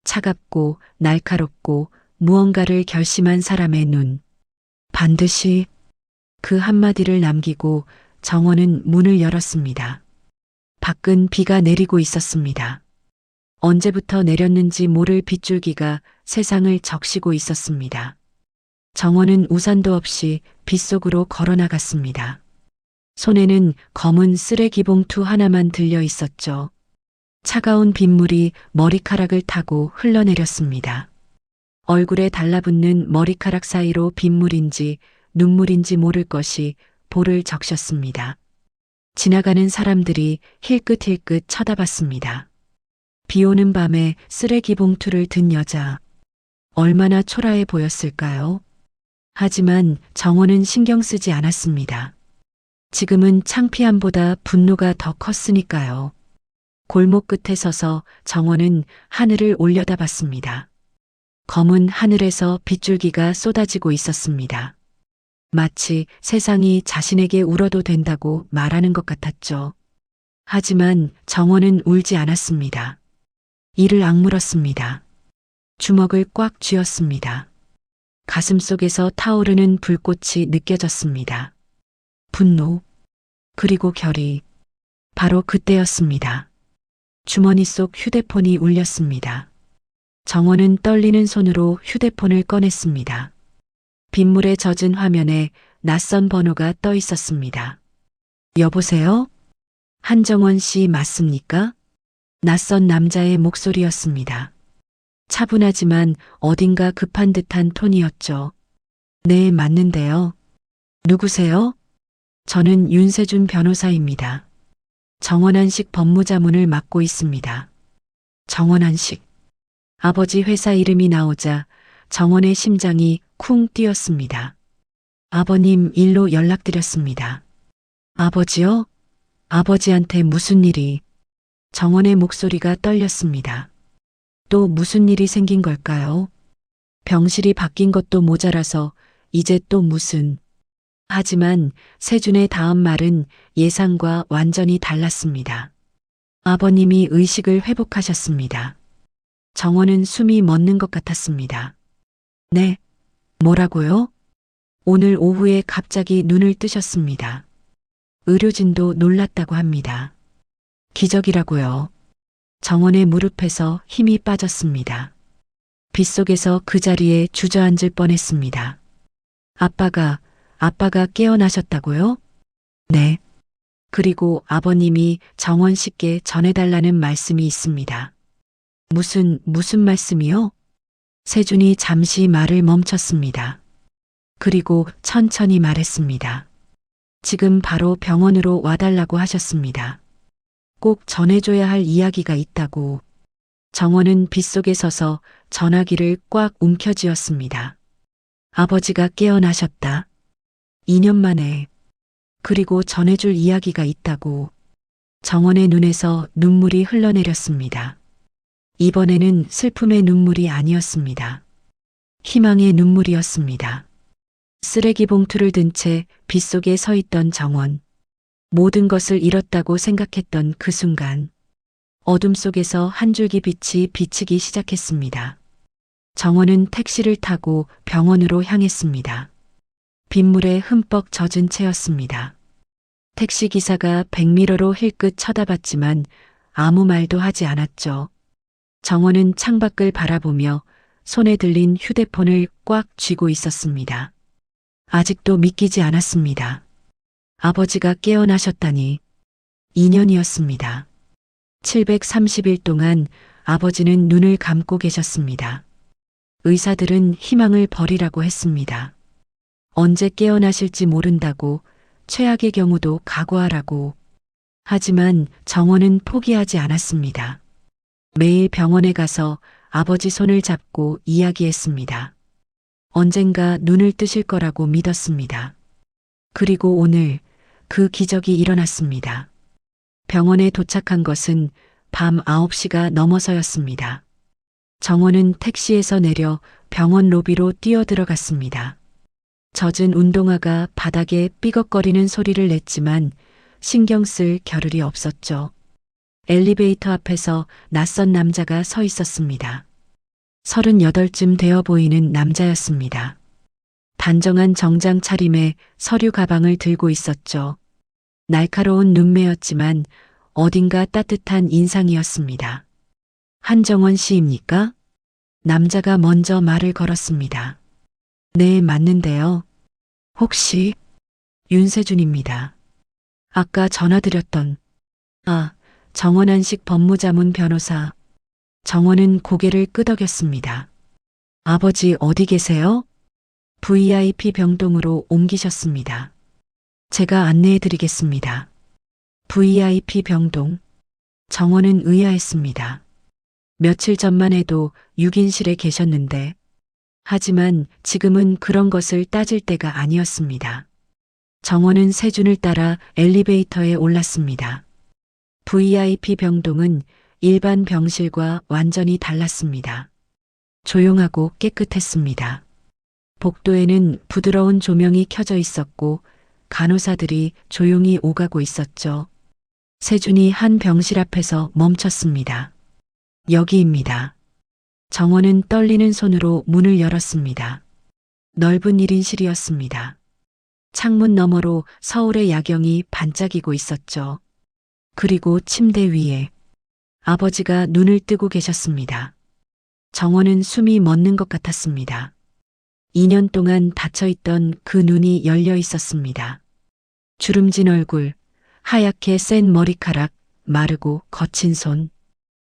차갑고 날카롭고 무언가를 결심한 사람의 눈. 반드시 그 한마디를 남기고 정원은 문을 열었습니다. 밖은 비가 내리고 있었습니다. 언제부터 내렸는지 모를 빗줄기가 세상을 적시고 있었습니다. 정원은 우산도 없이 빗속으로 걸어나갔습니다. 손에는 검은 쓰레기 봉투 하나만 들려 있었죠. 차가운 빗물이 머리카락을 타고 흘러내렸습니다. 얼굴에 달라붙는 머리카락 사이로 빗물인지 눈물인지 모를 것이 볼을 적셨습니다. 지나가는 사람들이 힐끗힐끗 쳐다봤습니다. 비 오는 밤에 쓰레기 봉투를 든 여자. 얼마나 초라해 보였을까요? 하지만 정원은 신경 쓰지 않았습니다. 지금은 창피함보다 분노가 더 컸으니까요. 골목 끝에 서서 정원은 하늘을 올려다봤습니다. 검은 하늘에서 빗줄기가 쏟아지고 있었습니다. 마치 세상이 자신에게 울어도 된다고 말하는 것 같았죠. 하지만 정원은 울지 않았습니다. 이를 악물었습니다. 주먹을 꽉 쥐었습니다. 가슴속에서 타오르는 불꽃이 느껴졌습니다. 분노, 그리고 결의. 바로 그때였습니다. 주머니 속 휴대폰이 울렸습니다. 정원은 떨리는 손으로 휴대폰을 꺼냈습니다. 빗물에 젖은 화면에 낯선 번호가 떠 있었습니다. 여보세요? 한정원 씨 맞습니까? 낯선 남자의 목소리였습니다. 차분하지만 어딘가 급한 듯한 톤이었죠. 네, 맞는데요. 누구세요? 저는 윤세준 변호사입니다. 정원한식 법무자문을 맡고 있습니다. 정원한식. 아버지 회사 이름이 나오자 정원의 심장이 쿵 뛰었습니다. 아버님 일로 연락드렸습니다. 아버지요? 아버지한테 무슨 일이? 정원의 목소리가 떨렸습니다. 또 무슨 일이 생긴 걸까요? 병실이 바뀐 것도 모자라서 이제 또 무슨. 하지만 세준의 다음 말은 예상과 완전히 달랐습니다. 아버님이 의식을 회복하셨습니다. 정원은 숨이 멎는 것 같았습니다. 네, 뭐라고요? 오늘 오후에 갑자기 눈을 뜨셨습니다. 의료진도 놀랐다고 합니다. 기적이라고요. 정원의 무릎에서 힘이 빠졌습니다. 빗속에서 그 자리에 주저앉을 뻔했습니다. 아빠가 깨어나셨다고요? 네. 그리고 아버님이 정원 씨께 전해달라는 말씀이 있습니다. 무슨 말씀이요? 세준이 잠시 말을 멈췄습니다. 그리고 천천히 말했습니다. 지금 바로 병원으로 와달라고 하셨습니다. 꼭 전해줘야 할 이야기가 있다고. 정원은 빗속에 서서 전화기를 꽉 움켜쥐었습니다. 아버지가 깨어나셨다. 2년 만에. 그리고 전해줄 이야기가 있다고. 정원의 눈에서 눈물이 흘러내렸습니다. 이번에는 슬픔의 눈물이 아니었습니다. 희망의 눈물이었습니다. 쓰레기 봉투를 든 채 빗속에 서 있던 정원. 모든 것을 잃었다고 생각했던 그 순간. 어둠 속에서 한 줄기 빛이 비치기 시작했습니다. 정원은 택시를 타고 병원으로 향했습니다. 빗물에 흠뻑 젖은 채였습니다. 택시 기사가 백미러로 힐끗 쳐다봤지만 아무 말도 하지 않았죠. 정원은 창밖을 바라보며 손에 들린 휴대폰을 꽉 쥐고 있었습니다. 아직도 믿기지 않았습니다. 아버지가 깨어나셨다니. 2년이었습니다. 730일 동안 아버지는 눈을 감고 계셨습니다. 의사들은 희망을 버리라고 했습니다. 언제 깨어나실지 모른다고, 최악의 경우도 각오하라고. 하지만 정원은 포기하지 않았습니다. 매일 병원에 가서 아버지 손을 잡고 이야기했습니다. 언젠가 눈을 뜨실 거라고 믿었습니다. 그리고 오늘 그 기적이 일어났습니다. 병원에 도착한 것은 밤 9시가 넘어서였습니다. 정원은 택시에서 내려 병원 로비로 뛰어들어갔습니다. 젖은 운동화가 바닥에 삐걱거리는 소리를 냈지만 신경 쓸 겨를이 없었죠. 엘리베이터 앞에서 낯선 남자가 서 있었습니다. 38쯤 되어 보이는 남자였습니다. 단정한 정장 차림에 서류 가방을 들고 있었죠. 날카로운 눈매였지만 어딘가 따뜻한 인상이었습니다. 한정원 씨입니까? 남자가 먼저 말을 걸었습니다. 네, 맞는데요. 혹시 윤세준입니다. 아까 전화드렸던 정원한식 법무자문 변호사. 정원은 고개를 끄덕였습니다. 아버지 어디 계세요? VIP 병동으로 옮기셨습니다. 제가 안내해 드리겠습니다. VIP 병동. 정원은 의아했습니다. 며칠 전만 해도 6인실에 계셨는데, 하지만 지금은 그런 것을 따질 때가 아니었습니다. 정원은 세준을 따라 엘리베이터에 올랐습니다. VIP 병동은 일반 병실과 완전히 달랐습니다. 조용하고 깨끗했습니다. 복도에는 부드러운 조명이 켜져 있었고 간호사들이 조용히 오가고 있었죠. 세준이 한 병실 앞에서 멈췄습니다. 여기입니다. 정원은 떨리는 손으로 문을 열었습니다. 넓은 1인실이었습니다. 창문 너머로 서울의 야경이 반짝이고 있었죠. 그리고 침대 위에 아버지가 눈을 뜨고 계셨습니다. 정원은 숨이 멎는 것 같았습니다. 2년 동안 닫혀있던 그 눈이 열려 있었습니다. 주름진 얼굴, 하얗게 센 머리카락, 마르고 거친 손.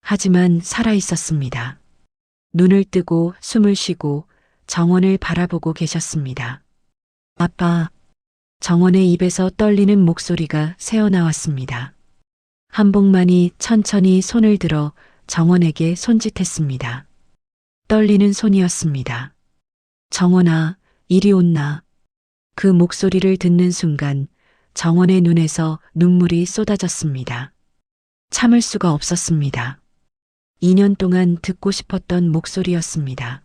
하지만 살아 있었습니다. 눈을 뜨고 숨을 쉬고 정원을 바라보고 계셨습니다. 아빠. 정원의 입에서 떨리는 목소리가 새어나왔습니다. 한복만이 천천히 손을 들어 정원에게 손짓했습니다. 떨리는 손이었습니다. 정원아, 이리 온나. 그 목소리를 듣는 순간 정원의 눈에서 눈물이 쏟아졌습니다. 참을 수가 없었습니다. 2년 동안 듣고 싶었던 목소리였습니다.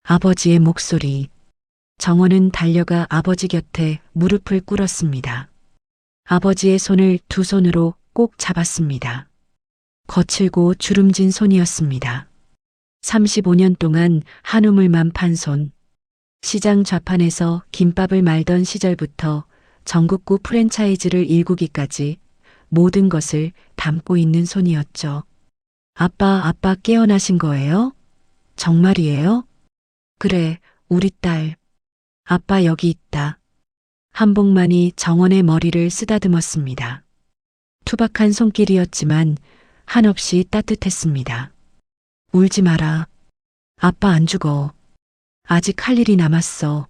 아버지의 목소리. 정원은 달려가 아버지 곁에 무릎을 꿇었습니다. 아버지의 손을 두 손으로 꼭 잡았습니다. 거칠고 주름진 손이었습니다. 35년 동안 한우물만 판 손. 시장 좌판에서 김밥을 말던 시절부터 전국구 프랜차이즈를 일구기까지 모든 것을 담고 있는 손이었죠. 아빠 깨어나신 거예요? 정말이에요? 그래, 우리 딸. 아빠 여기 있다. 한복만이 정원의 머리를 쓰다듬었습니다. 투박한 손길이었지만 한없이 따뜻했습니다. 울지 마라. 아빠 안 죽어. 아직 할 일이 남았어.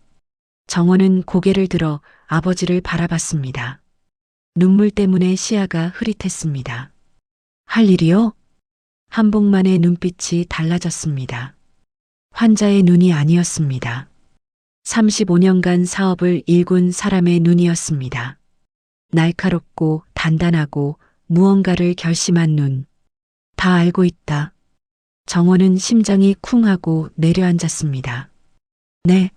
정원은 고개를 들어 아버지를 바라봤습니다. 눈물 때문에 시야가 흐릿했습니다. 할 일이요? 한복만의 눈빛이 달라졌습니다. 환자의 눈이 아니었습니다. 35년간 사업을 일군 사람의 눈이었습니다. 날카롭고 단단하고 무언가를 결심한 눈. 다 알고 있다. 정원은 심장이 쿵 하고 내려앉았습니다. 네.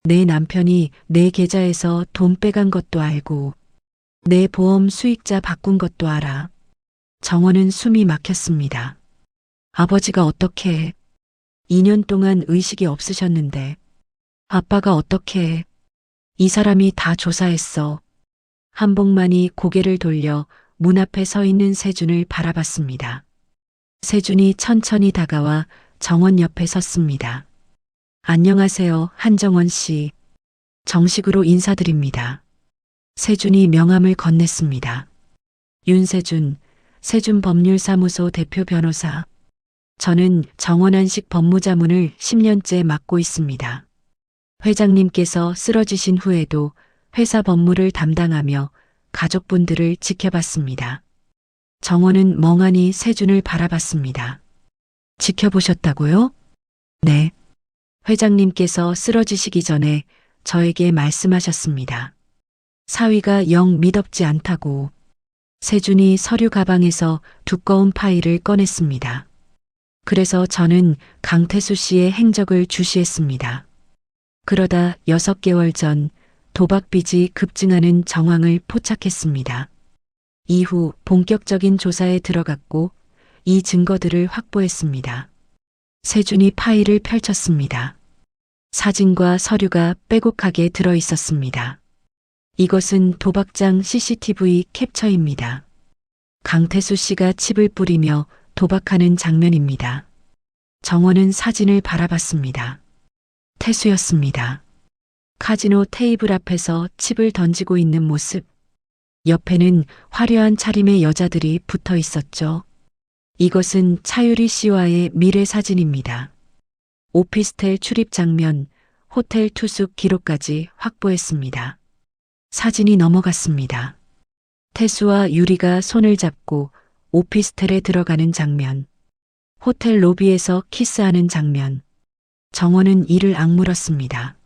내 남편이 내 계좌에서 돈 빼간 것도 알고 내 보험 수익자 바꾼 것도 알아. 정원은 숨이 막혔습니다. 아버지가 어떻게 해? 2년 동안 의식이 없으셨는데 아빠가 어떻게 해? 이 사람이 다 조사했어. 한복만이 고개를 돌려 문 앞에 서 있는 세준을 바라봤습니다. 세준이 천천히 다가와 정원 옆에 섰습니다. 안녕하세요, 한정원 씨. 정식으로 인사드립니다. 세준이 명함을 건넸습니다. 윤세준, 세준법률사무소 대표 변호사. 저는 정원안식 법무자문을 10년째 맡고 있습니다. 회장님께서 쓰러지신 후에도 회사 법무를 담당하며 가족분들을 지켜봤습니다. 정원은 멍하니 세준을 바라봤습니다. 지켜보셨다고요? 네. 회장님께서 쓰러지시기 전에 저에게 말씀하셨습니다. 사위가 영 미덥지 않다고. 세준이 서류 가방에서 두꺼운 파일을 꺼냈습니다. 그래서 저는 강태수 씨의 행적을 주시했습니다. 그러다 6개월 전 도박 빚이 급증하는 정황을 포착했습니다. 이후 본격적인 조사에 들어갔고 이 증거들을 확보했습니다. 세준이 파일을 펼쳤습니다. 사진과 서류가 빼곡하게 들어 있었습니다. 이것은 도박장 CCTV 캡처입니다. 강태수 씨가 칩을 뿌리며 도박하는 장면입니다. 정원은 사진을 바라봤습니다. 태수였습니다. 카지노 테이블 앞에서 칩을 던지고 있는 모습. 옆에는 화려한 차림의 여자들이 붙어 있었죠. 이것은 차유리 씨와의 미래 사진입니다. 오피스텔 출입 장면, 호텔 투숙 기록까지 확보했습니다. 사진이 넘어갔습니다. 태수와 유리가 손을 잡고 오피스텔에 들어가는 장면, 호텔 로비에서 키스하는 장면. 정원은 이를 악물었습니다.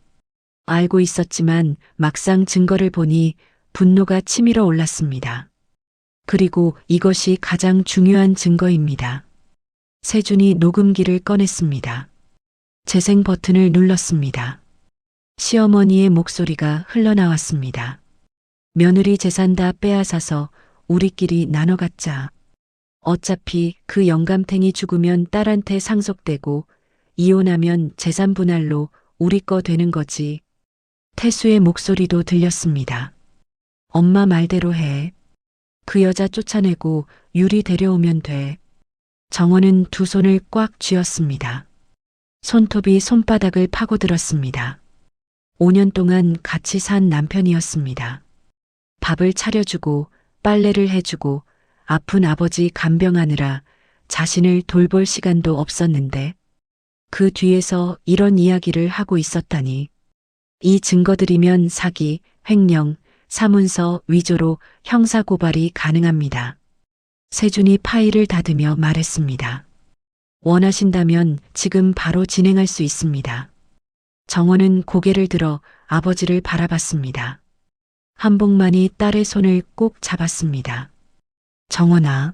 알고 있었지만 막상 증거를 보니 분노가 치밀어 올랐습니다. 그리고 이것이 가장 중요한 증거입니다. 세준이 녹음기를 꺼냈습니다. 재생 버튼을 눌렀습니다. 시어머니의 목소리가 흘러나왔습니다. 며느리 재산 다 빼앗아서 우리끼리 나눠 갖자. 어차피 그 영감탱이 죽으면 딸한테 상속되고 이혼하면 재산 분할로 우리 거 되는 거지. 태수의 목소리도 들렸습니다. 엄마 말대로 해. 그 여자 쫓아내고 유리 데려오면 돼. 정원은 두 손을 꽉 쥐었습니다. 손톱이 손바닥을 파고들었습니다. 5년 동안 같이 산 남편이었습니다. 밥을 차려주고 빨래를 해주고 아픈 아버지 간병하느라 자신을 돌볼 시간도 없었는데 그 뒤에서 이런 이야기를 하고 있었다니. 이 증거들이면 사기, 횡령, 사문서 위조로 형사고발이 가능합니다. 세준이 파일을 닫으며 말했습니다. 원하신다면 지금 바로 진행할 수 있습니다. 정원은 고개를 들어 아버지를 바라봤습니다. 한복만이 딸의 손을 꼭 잡았습니다. 정원아,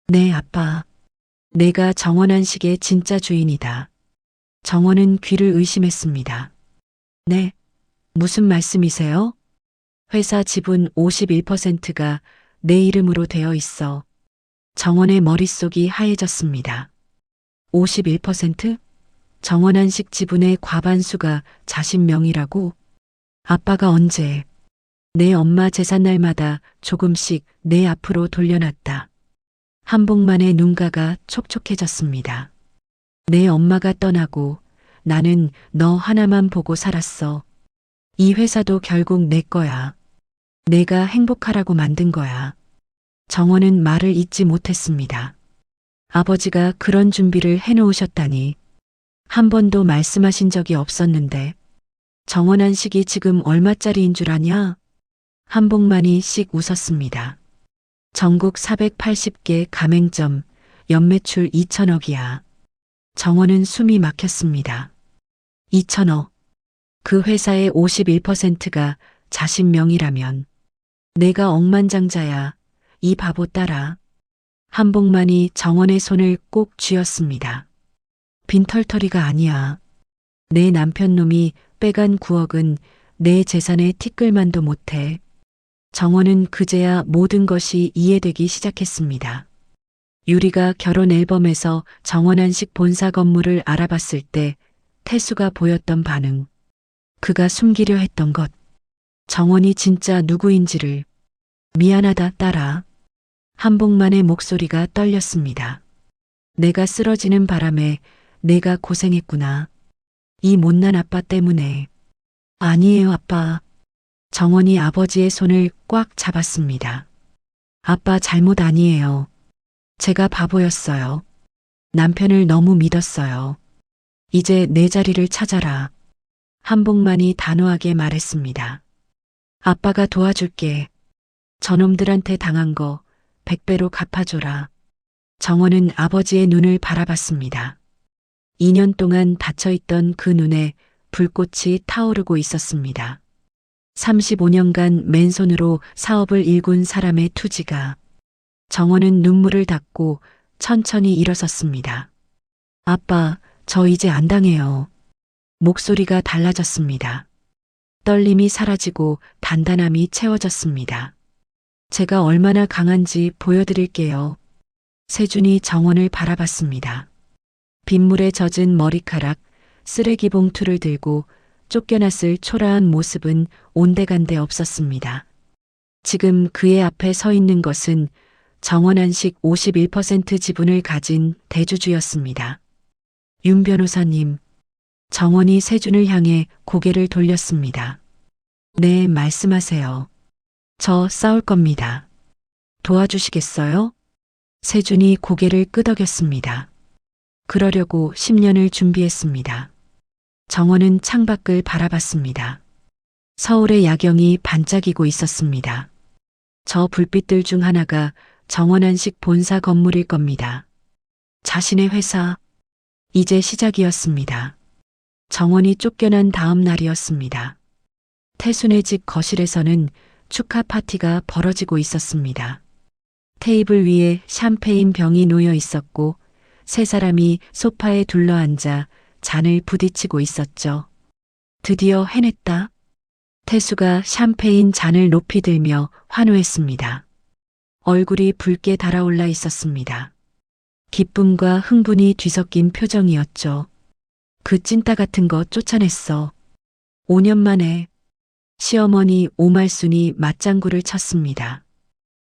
네 아빠. 내가 정원안식의 진짜 주인이다. 정원은 귀를 의심했습니다. 네, 무슨 말씀이세요? 회사 지분 51%가 내 이름으로 되어 있어. 정원의 머릿속이 하얘졌습니다. 51%? 정원안식 지분의 과반수가 자신 명의라고? 아빠가 언제? 내 엄마 재산 날마다 조금씩 내 앞으로 돌려놨다. 한복만의 눈가가 촉촉해졌습니다. 내 엄마가 떠나고 나는 너 하나만 보고 살았어. 이 회사도 결국 내 거야. 내가 행복하라고 만든 거야. 정원은 말을 잇지 못했습니다. 아버지가 그런 준비를 해놓으셨다니 한 번도 말씀하신 적이 없었는데 정원한식이 지금 얼마짜리인 줄 아냐? 한복만이 씩 웃었습니다. 전국 480개 가맹점, 연매출 2천억이야. 정원은 숨이 막혔습니다. 2천억. 그 회사의 51%가 자신 명의라면 내가 억만장자야. 이 바보 따라. 한복만이 정원의 손을 꼭 쥐었습니다. 빈털터리가 아니야. 내 남편 놈이 빼간 9억은 내 재산의 티끌만도 못해. 정원은 그제야 모든 것이 이해되기 시작했습니다. 유리가 결혼 앨범에서 정원한식 본사 건물을 알아봤을 때 태수가 보였던 반응. 그가 숨기려 했던 것. 정원이 진짜 누구인지를. 미안하다 딸아. 한복만의 목소리가 떨렸습니다. 내가 쓰러지는 바람에 내가 고생했구나. 이 못난 아빠 때문에. 아니에요 아빠. 정원이 아버지의 손을 꽉 잡았습니다. 아빠 잘못 아니에요. 제가 바보였어요. 남편을 너무 믿었어요. 이제 내 자리를 찾아라. 한복만이 단호하게 말했습니다. 아빠가 도와줄게. 저놈들한테 당한 거 100배로 갚아줘라. 정원은 아버지의 눈을 바라봤습니다. 2년 동안 닫혀있던 그 눈에 불꽃이 타오르고 있었습니다. 35년간 맨손으로 사업을 일군 사람의 투지가. 정원은 눈물을 닦고 천천히 일어섰습니다. 아빠, 저 이제 안 당해요. 목소리가 달라졌습니다. 떨림이 사라지고 단단함이 채워졌습니다. 제가 얼마나 강한지 보여드릴게요. 세준이 정원을 바라봤습니다. 빗물에 젖은 머리카락, 쓰레기 봉투를 들고 쫓겨났을 초라한 모습은 온데간데 없었습니다. 지금 그의 앞에 서 있는 것은 정원한식 51% 지분을 가진 대주주였습니다. 윤 변호사님, 정원이 세준을 향해 고개를 돌렸습니다. 네, 말씀하세요. 저 싸울 겁니다. 도와주시겠어요? 세준이 고개를 끄덕였습니다. 그러려고 10년을 준비했습니다. 정원은 창밖을 바라봤습니다. 서울의 야경이 반짝이고 있었습니다. 저 불빛들 중 하나가 정원한식 본사 건물일 겁니다. 자신의 회사, 이제 시작이었습니다. 정원이 쫓겨난 다음 날이었습니다. 태순의 집 거실에서는 축하 파티가 벌어지고 있었습니다. 테이블 위에 샴페인 병이 놓여 있었고 세 사람이 소파에 둘러앉아 잔을 부딪히고 있었죠. 드디어 해냈다. 태수가 샴페인 잔을 높이 들며 환호했습니다. 얼굴이 붉게 달아올라 있었습니다. 기쁨과 흥분이 뒤섞인 표정이었죠. 그 찐따 같은 거 쫓아냈어. 5년 만에. 시어머니 오말순이 맞장구를 쳤습니다.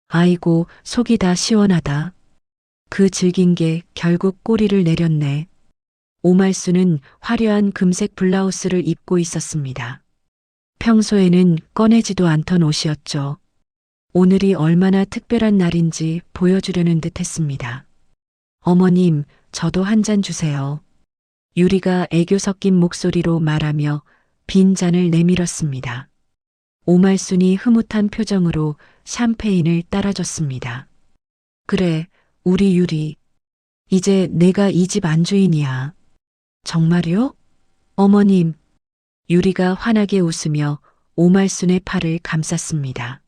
아이고, 속이 다 시원하다. 그 질긴 게 결국 꼬리를 내렸네. 오말순은 화려한 금색 블라우스를 입고 있었습니다. 평소에는 꺼내지도 않던 옷이었죠. 오늘이 얼마나 특별한 날인지 보여주려는 듯 했습니다. 어머님, 저도 한 잔 주세요. 유리가 애교 섞인 목소리로 말하며 빈 잔을 내밀었습니다. 오말순이 흐뭇한 표정으로 샴페인을 따라줬습니다. 그래, 우리 유리. 이제 내가 이 집 안주인이야. 정말요? 어머님. 유리가 환하게 웃으며 오말순의 팔을 감쌌습니다.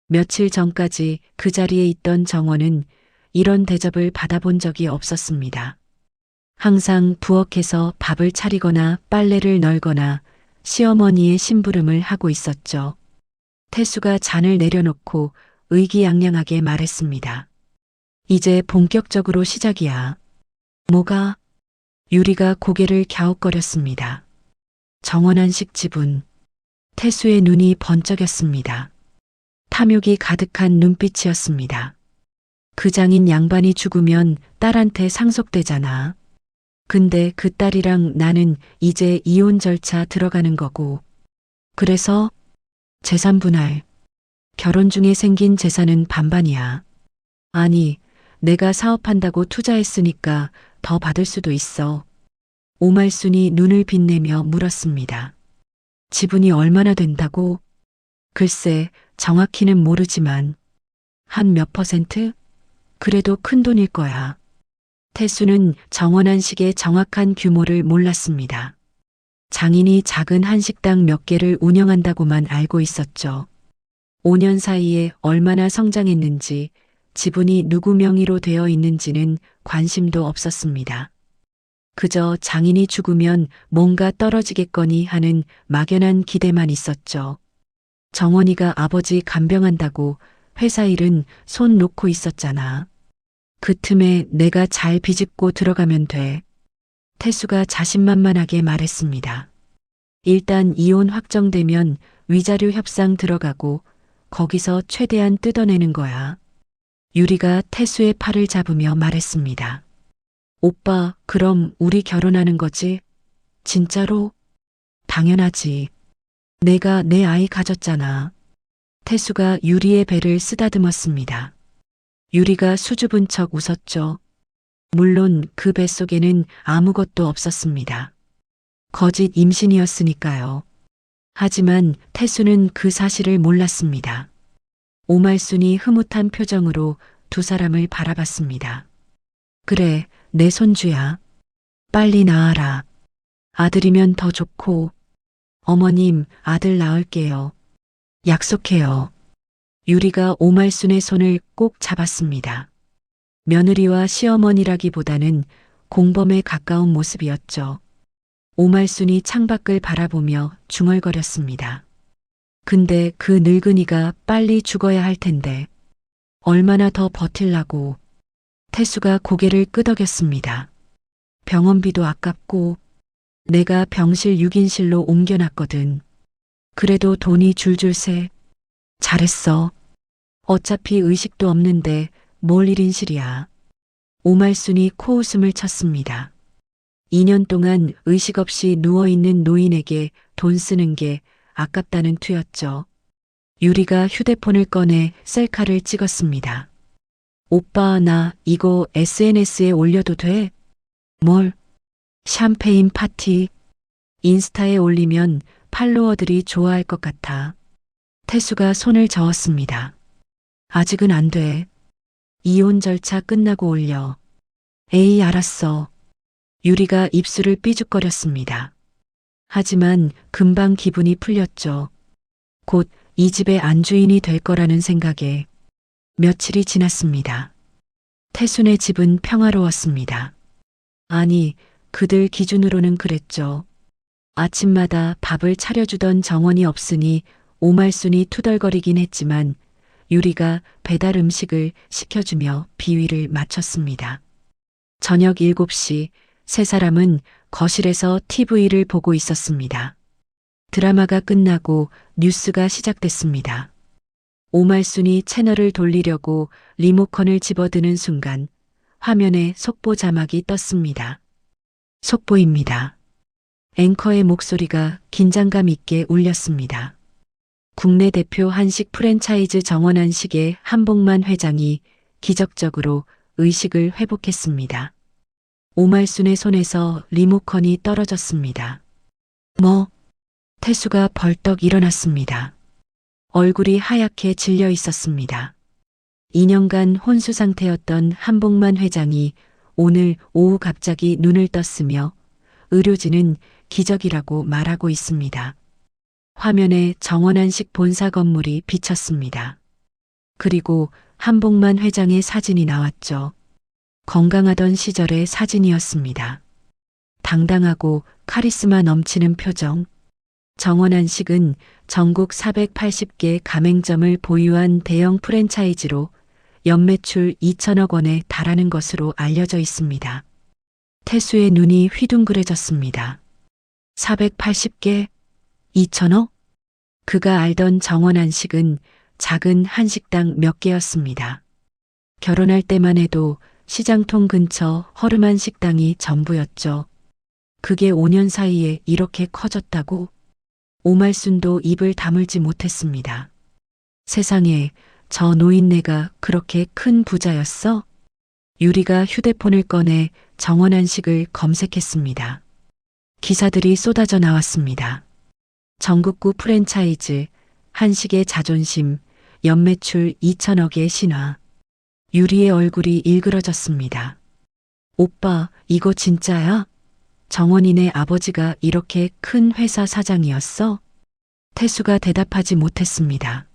며칠 전까지 그 자리에 있던 정원은 이런 대접을 받아본 적이 없었습니다. 항상 부엌에서 밥을 차리거나 빨래를 널거나 시어머니의 심부름을 하고 있었죠. 태수가 잔을 내려놓고 의기양양하게 말했습니다. 이제 본격적으로 시작이야. 뭐가? 유리가 고개를 갸웃거렸습니다. 정원한식 지분. 태수의 눈이 번쩍였습니다. 탐욕이 가득한 눈빛이었습니다. 그 장인 양반이 죽으면 딸한테 상속되잖아. 근데 그 딸이랑 나는 이제 이혼 절차 들어가는 거고. 그래서 재산 분할. 결혼 중에 생긴 재산은 반반이야. 아니, 내가 사업한다고 투자했으니까 더 받을 수도 있어. 오말순이 눈을 빛내며 물었습니다. 지분이 얼마나 된다고? 글쎄, 정확히는 모르지만 한 몇 퍼센트? 그래도 큰 돈일 거야. 태수는 정원한식의 정확한 규모를 몰랐습니다. 장인이 작은 한식당 몇 개를 운영한다고만 알고 있었죠. 5년 사이에 얼마나 성장했는지, 지분이 누구 명의로 되어 있는지는 관심도 없었습니다. 그저 장인이 죽으면 뭔가 떨어지겠거니 하는 막연한 기대만 있었죠. 정원이가 아버지 간병한다고 회사 일은 손 놓고 있었잖아. 그 틈에 내가 잘 비집고 들어가면 돼. 태수가 자신만만하게 말했습니다. 일단 이혼 확정되면 위자료 협상 들어가고 거기서 최대한 뜯어내는 거야. 유리가 태수의 팔을 잡으며 말했습니다. 오빠, 그럼 우리 결혼하는 거지? 진짜로? 당연하지. 내가 내 아이 가졌잖아. 태수가 유리의 배를 쓰다듬었습니다. 유리가 수줍은 척 웃었죠. 물론 그 뱃속에는 아무것도 없었습니다. 거짓 임신이었으니까요. 하지만 태수는 그 사실을 몰랐습니다. 오말순이 흐뭇한 표정으로 두 사람을 바라봤습니다. 그래, 내 손주야. 빨리 낳아라. 아들이면 더 좋고. 어머님, 아들 낳을게요. 약속해요. 유리가 오말순의 손을 꼭 잡았습니다. 며느리와 시어머니라기보다는 공범에 가까운 모습이었죠. 오말순이 창밖을 바라보며 중얼거렸습니다. 근데 그 늙은이가 빨리 죽어야 할 텐데 얼마나 더 버틸라고. 태수가 고개를 끄덕였습니다. 병원비도 아깝고 내가 병실 6인실로 옮겨놨거든. 그래도 돈이 줄줄 새. 잘했어. 어차피 의식도 없는데 뭘 1인실이야. 오말순이 코웃음을 쳤습니다. 2년 동안 의식 없이 누워있는 노인에게 돈 쓰는 게 아깝다는 투였죠. 유리가 휴대폰을 꺼내 셀카를 찍었습니다. 오빠, 나 이거 SNS에 올려도 돼? 뭘? 샴페인 파티. 인스타에 올리면 팔로워들이 좋아할 것 같아. 태수가 손을 저었습니다. 아직은 안 돼. 이혼 절차 끝나고 올려. 에이, 알았어. 유리가 입술을 삐죽거렸습니다. 하지만 금방 기분이 풀렸죠. 곧 이 집의 안주인이 될 거라는 생각에. 며칠이 지났습니다. 태순의 집은 평화로웠습니다. 아니, 그들 기준으로는 그랬죠. 아침마다 밥을 차려주던 정원이 없으니 오말순이 투덜거리긴 했지만 유리가 배달 음식을 시켜주며 비위를 맞췄습니다. 저녁 7시 세 사람은 거실에서 TV를 보고 있었습니다. 드라마가 끝나고 뉴스가 시작됐습니다. 오말순이 채널을 돌리려고 리모컨을 집어드는 순간 화면에 속보 자막이 떴습니다. 속보입니다. 앵커의 목소리가 긴장감 있게 울렸습니다. 국내 대표 한식 프랜차이즈 정원한식의 한복만 회장이 기적적으로 의식을 회복했습니다. 오말순의 손에서 리모컨이 떨어졌습니다. 뭐? 태수가 벌떡 일어났습니다. 얼굴이 하얗게 질려 있었습니다. 2년간 혼수 상태였던 한복만 회장이 오늘 오후 갑자기 눈을 떴으며 의료진은 기적이라고 말하고 있습니다. 화면에 정원한식 본사 건물이 비쳤습니다. 그리고 한복만 회장의 사진이 나왔죠. 건강하던 시절의 사진이었습니다. 당당하고 카리스마 넘치는 표정. 정원한식은 전국 480개 가맹점을 보유한 대형 프랜차이즈로 연매출 2천억 원에 달하는 것으로 알려져 있습니다. 태수의 눈이 휘둥그레졌습니다. 480개? 2천억? 그가 알던 정원한식은 작은 한식당 몇 개였습니다. 결혼할 때만 해도 시장통 근처 허름한 식당이 전부였죠. 그게 5년 사이에 이렇게 커졌다고? 오말순도 입을 다물지 못했습니다. 세상에 저 노인네가 그렇게 큰 부자였어? 유리가 휴대폰을 꺼내 정원한식을 검색했습니다. 기사들이 쏟아져 나왔습니다. 전국구 프랜차이즈, 한식의 자존심, 연매출 2천억의 신화. 유리의 얼굴이 일그러졌습니다. 오빠, 이거 진짜야? 정원이네 아버지가 이렇게 큰 회사 사장이었어? 태수가 대답하지 못했습니다.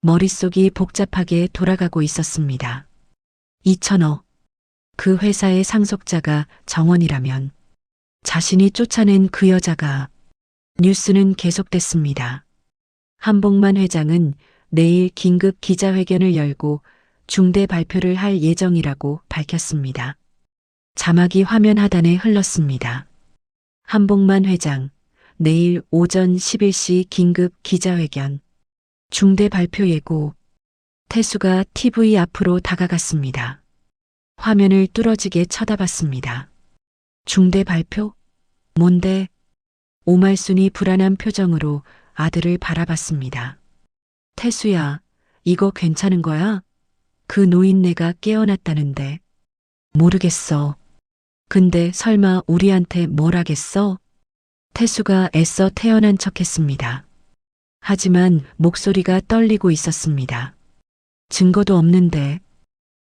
머릿속이 복잡하게 돌아가고 있었습니다. 2천억. 그 회사의 상속자가 정원이라면 자신이 쫓아낸 그 여자가. 뉴스는 계속됐습니다. 한복만 회장은 내일 긴급 기자회견을 열고 중대 발표를 할 예정이라고 밝혔습니다. 자막이 화면 하단에 흘렀습니다. 한복만 회장, 내일 오전 11시 긴급 기자회견. 중대 발표 예고. 태수가 TV 앞으로 다가갔습니다. 화면을 뚫어지게 쳐다봤습니다. 중대 발표? 뭔데? 오말순이 불안한 표정으로 아들을 바라봤습니다. 태수야, 이거 괜찮은 거야? 그 노인네가 깨어났다는데. 모르겠어. 근데 설마 우리한테 뭘 하겠어? 태수가 애써 태어난 척했습니다. 하지만 목소리가 떨리고 있었습니다. 증거도 없는데.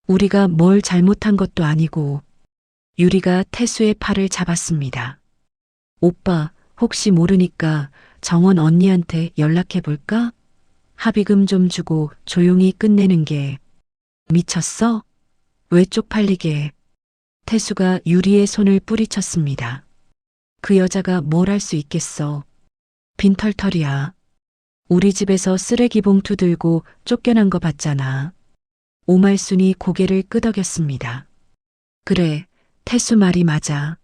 우리가 뭘 잘못한 것도 아니고. 유리가 태수의 팔을 잡았습니다. 오빠, 혹시 모르니까 정원 언니한테 연락해 볼까? 합의금 좀 주고 조용히 끝내는 게. 미쳤어? 왜 쪽팔리게? 태수가 유리의 손을 뿌리쳤습니다. 그 여자가 뭘 할 수 있겠어. 빈털털이야. 우리 집에서 쓰레기 봉투 들고 쫓겨난 거 봤잖아. 오말순이 고개를 끄덕였습니다. 그래, 태수 말이 맞아.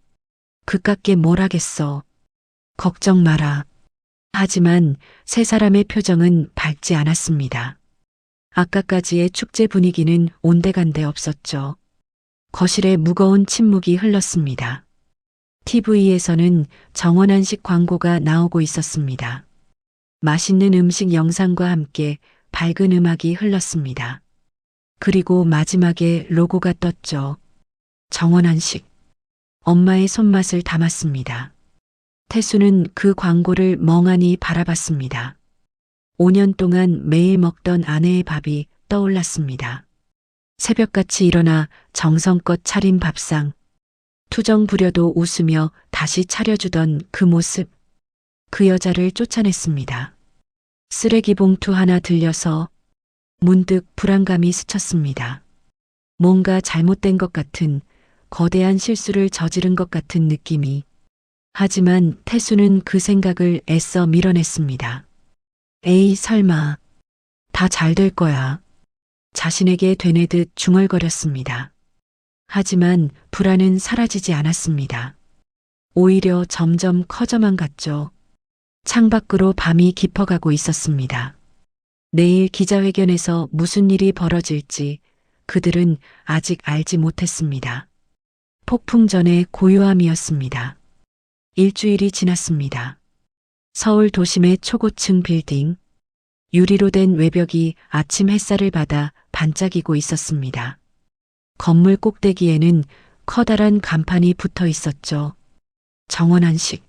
그깟게 뭘 하겠어. 걱정 마라. 하지만 세 사람의 표정은 밝지 않았습니다. 아까까지의 축제 분위기는 온데간데 없었죠. 거실에 무거운 침묵이 흘렀습니다. TV에서는 정원한식 광고가 나오고 있었습니다. 맛있는 음식 영상과 함께 밝은 음악이 흘렀습니다. 그리고 마지막에 로고가 떴죠. 정원한식. 엄마의 손맛을 담았습니다. 태수는 그 광고를 멍하니 바라봤습니다. 5년 동안 매일 먹던 아내의 밥이 떠올랐습니다. 새벽같이 일어나 정성껏 차린 밥상. 투정 부려도 웃으며 다시 차려주던 그 모습. 그 여자를 쫓아냈습니다. 쓰레기 봉투 하나 들려서 문득 불안감이 스쳤습니다. 뭔가 잘못된 것 같은, 거대한 실수를 저지른 것 같은 느낌이. 하지만 태수는 그 생각을 애써 밀어냈습니다. 에이, 설마. 다 잘 될 거야. 자신에게 되뇌듯 중얼거렸습니다. 하지만 불안은 사라지지 않았습니다. 오히려 점점 커져만 갔죠. 창밖으로 밤이 깊어가고 있었습니다. 내일 기자회견에서 무슨 일이 벌어질지 그들은 아직 알지 못했습니다. 폭풍 전의 고요함이었습니다. 일주일이 지났습니다. 서울 도심의 초고층 빌딩. 유리로 된 외벽이 아침 햇살을 받아 반짝이고 있었습니다. 건물 꼭대기에는 커다란 간판이 붙어 있었죠. 정원한식.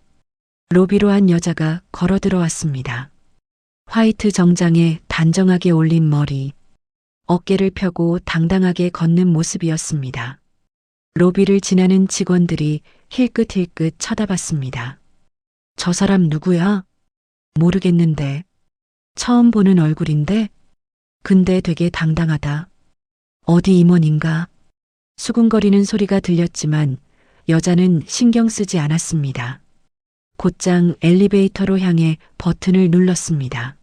로비로 한 여자가 걸어 들어왔습니다. 화이트 정장에 단정하게 올린 머리. 어깨를 펴고 당당하게 걷는 모습이었습니다. 로비를 지나는 직원들이 힐끗힐끗 쳐다봤습니다. 저 사람 누구야? 모르겠는데. 처음 보는 얼굴인데? 근데 되게 당당하다. 어디 임원인가? 수군거리는 소리가 들렸지만 여자는 신경 쓰지 않았습니다. 곧장 엘리베이터로 향해 버튼을 눌렀습니다.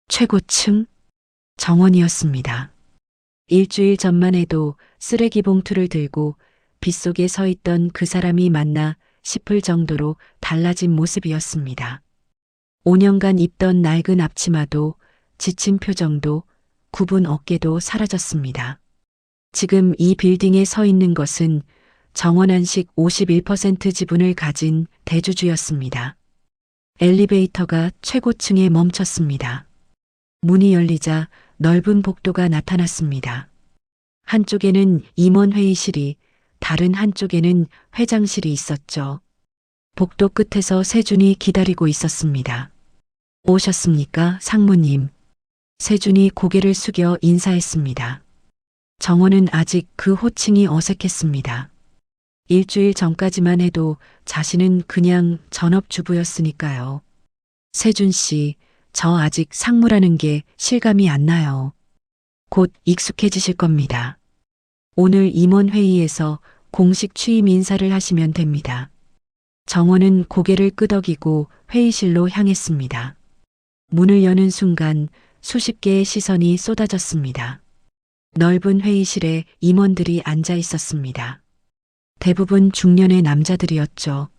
최고층? 정원이었습니다. 일주일 전만 해도 쓰레기 봉투를 들고 빗속에 서 있던 그 사람이 맞나 싶을 정도로 달라진 모습이었습니다. 5년간 입던 낡은 앞치마도 지친 표정도 굽은 어깨도 사라졌습니다. 지금 이 빌딩에 서 있는 것은 정원한식 51% 지분을 가진 대주주였습니다. 엘리베이터가 최고층에 멈췄습니다. 문이 열리자 넓은 복도가 나타났습니다. 한쪽에는 임원 회의실이, 다른 한쪽에는 회장실이 있었죠. 복도 끝에서 세준이 기다리고 있었습니다. 오셨습니까, 상무님? 세준이 고개를 숙여 인사했습니다. 정원은 아직 그 호칭이 어색했습니다. 일주일 전까지만 해도 자신은 그냥 전업주부였으니까요. 세준 씨, 저 아직 상무라는 게 실감이 안 나요. 곧 익숙해지실 겁니다. 오늘 임원회의에서 공식 취임 인사를 하시면 됩니다. 정원은 고개를 끄덕이고 회의실로 향했습니다. 문을 여는 순간 수십 개의 시선이 쏟아졌습니다. 넓은 회의실에 임원들이 앉아 있었습니다. 대부분 중년의 남자들이었죠.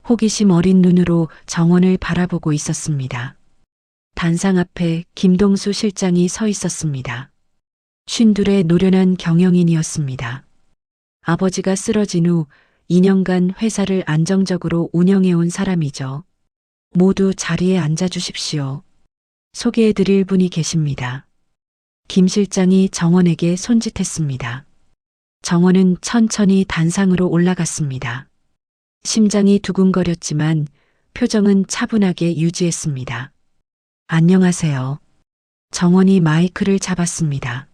호기심 어린 눈으로 정원을 바라보고 있었습니다. 단상 앞에 김동수 실장이 서 있었습니다. 쉰둘의 노련한 경영인이었습니다. 아버지가 쓰러진 후 2년간 회사를 안정적으로 운영해온 사람이죠. 모두 자리에 앉아 주십시오. 소개해드릴 분이 계십니다. 김 실장이 정원에게 손짓했습니다. 정원은 천천히 단상으로 올라갔습니다. 심장이 두근거렸지만 표정은 차분하게 유지했습니다. 안녕하세요. 정원이 마이크를 잡았습니다.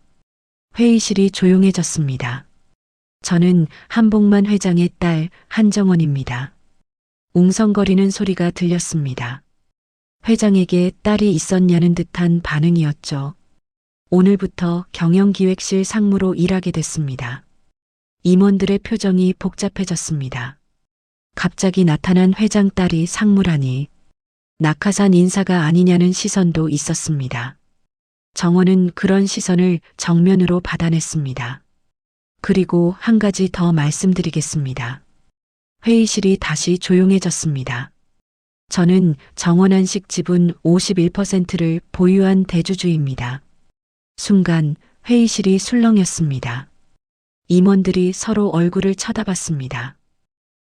회의실이 조용해졌습니다. 저는 한복만 회장의 딸 한정원입니다. 웅성거리는 소리가 들렸습니다. 회장에게 딸이 있었냐는 듯한 반응이었죠. 오늘부터 경영기획실 상무로 일하게 됐습니다. 임원들의 표정이 복잡해졌습니다. 갑자기 나타난 회장 딸이 상무라니 낙하산 인사가 아니냐는 시선도 있었습니다. 정원은 그런 시선을 정면으로 받아냈습니다. 그리고 한 가지 더 말씀드리겠습니다. 회의실이 다시 조용해졌습니다. 저는 정원한식 지분 51%를 보유한 대주주입니다. 순간 회의실이 술렁였습니다. 임원들이 서로 얼굴을 쳐다봤습니다.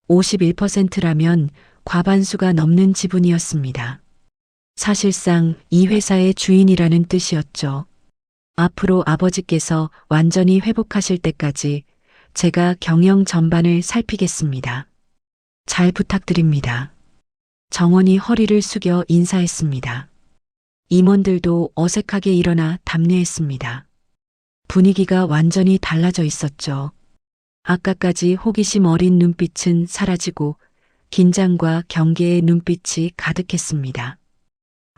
51%라면 과반수가 넘는 지분이었습니다. 사실상 이 회사의 주인이라는 뜻이었죠. 앞으로 아버지께서 완전히 회복하실 때까지 제가 경영 전반을 살피겠습니다. 잘 부탁드립니다. 정원이 허리를 숙여 인사했습니다. 임원들도 어색하게 일어나 답례했습니다. 분위기가 완전히 달라져 있었죠. 아까까지 호기심 어린 눈빛은 사라지고 긴장과 경계의 눈빛이 가득했습니다.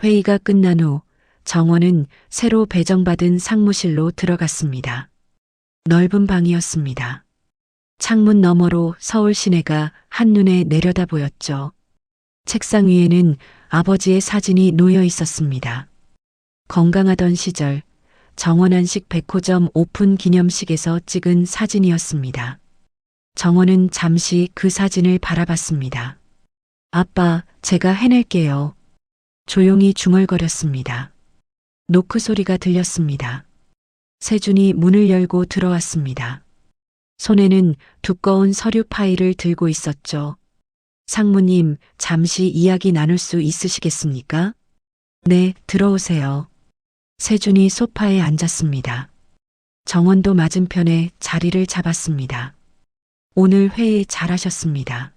회의가 끝난 후 정원은 새로 배정받은 상무실로 들어갔습니다. 넓은 방이었습니다. 창문 너머로 서울 시내가 한눈에 내려다 보였죠. 책상 위에는 아버지의 사진이 놓여 있었습니다. 건강하던 시절 정원한식 백호점 오픈 기념식에서 찍은 사진이었습니다. 정원은 잠시 그 사진을 바라봤습니다. 아빠, 제가 해낼게요. 조용히 중얼거렸습니다. 노크 소리가 들렸습니다. 세준이 문을 열고 들어왔습니다. 손에는 두꺼운 서류 파일을 들고 있었죠. 상무님, 잠시 이야기 나눌 수 있으시겠습니까? 네, 들어오세요. 세준이 소파에 앉았습니다. 정원도 맞은편에 자리를 잡았습니다. 오늘 회의 잘하셨습니다.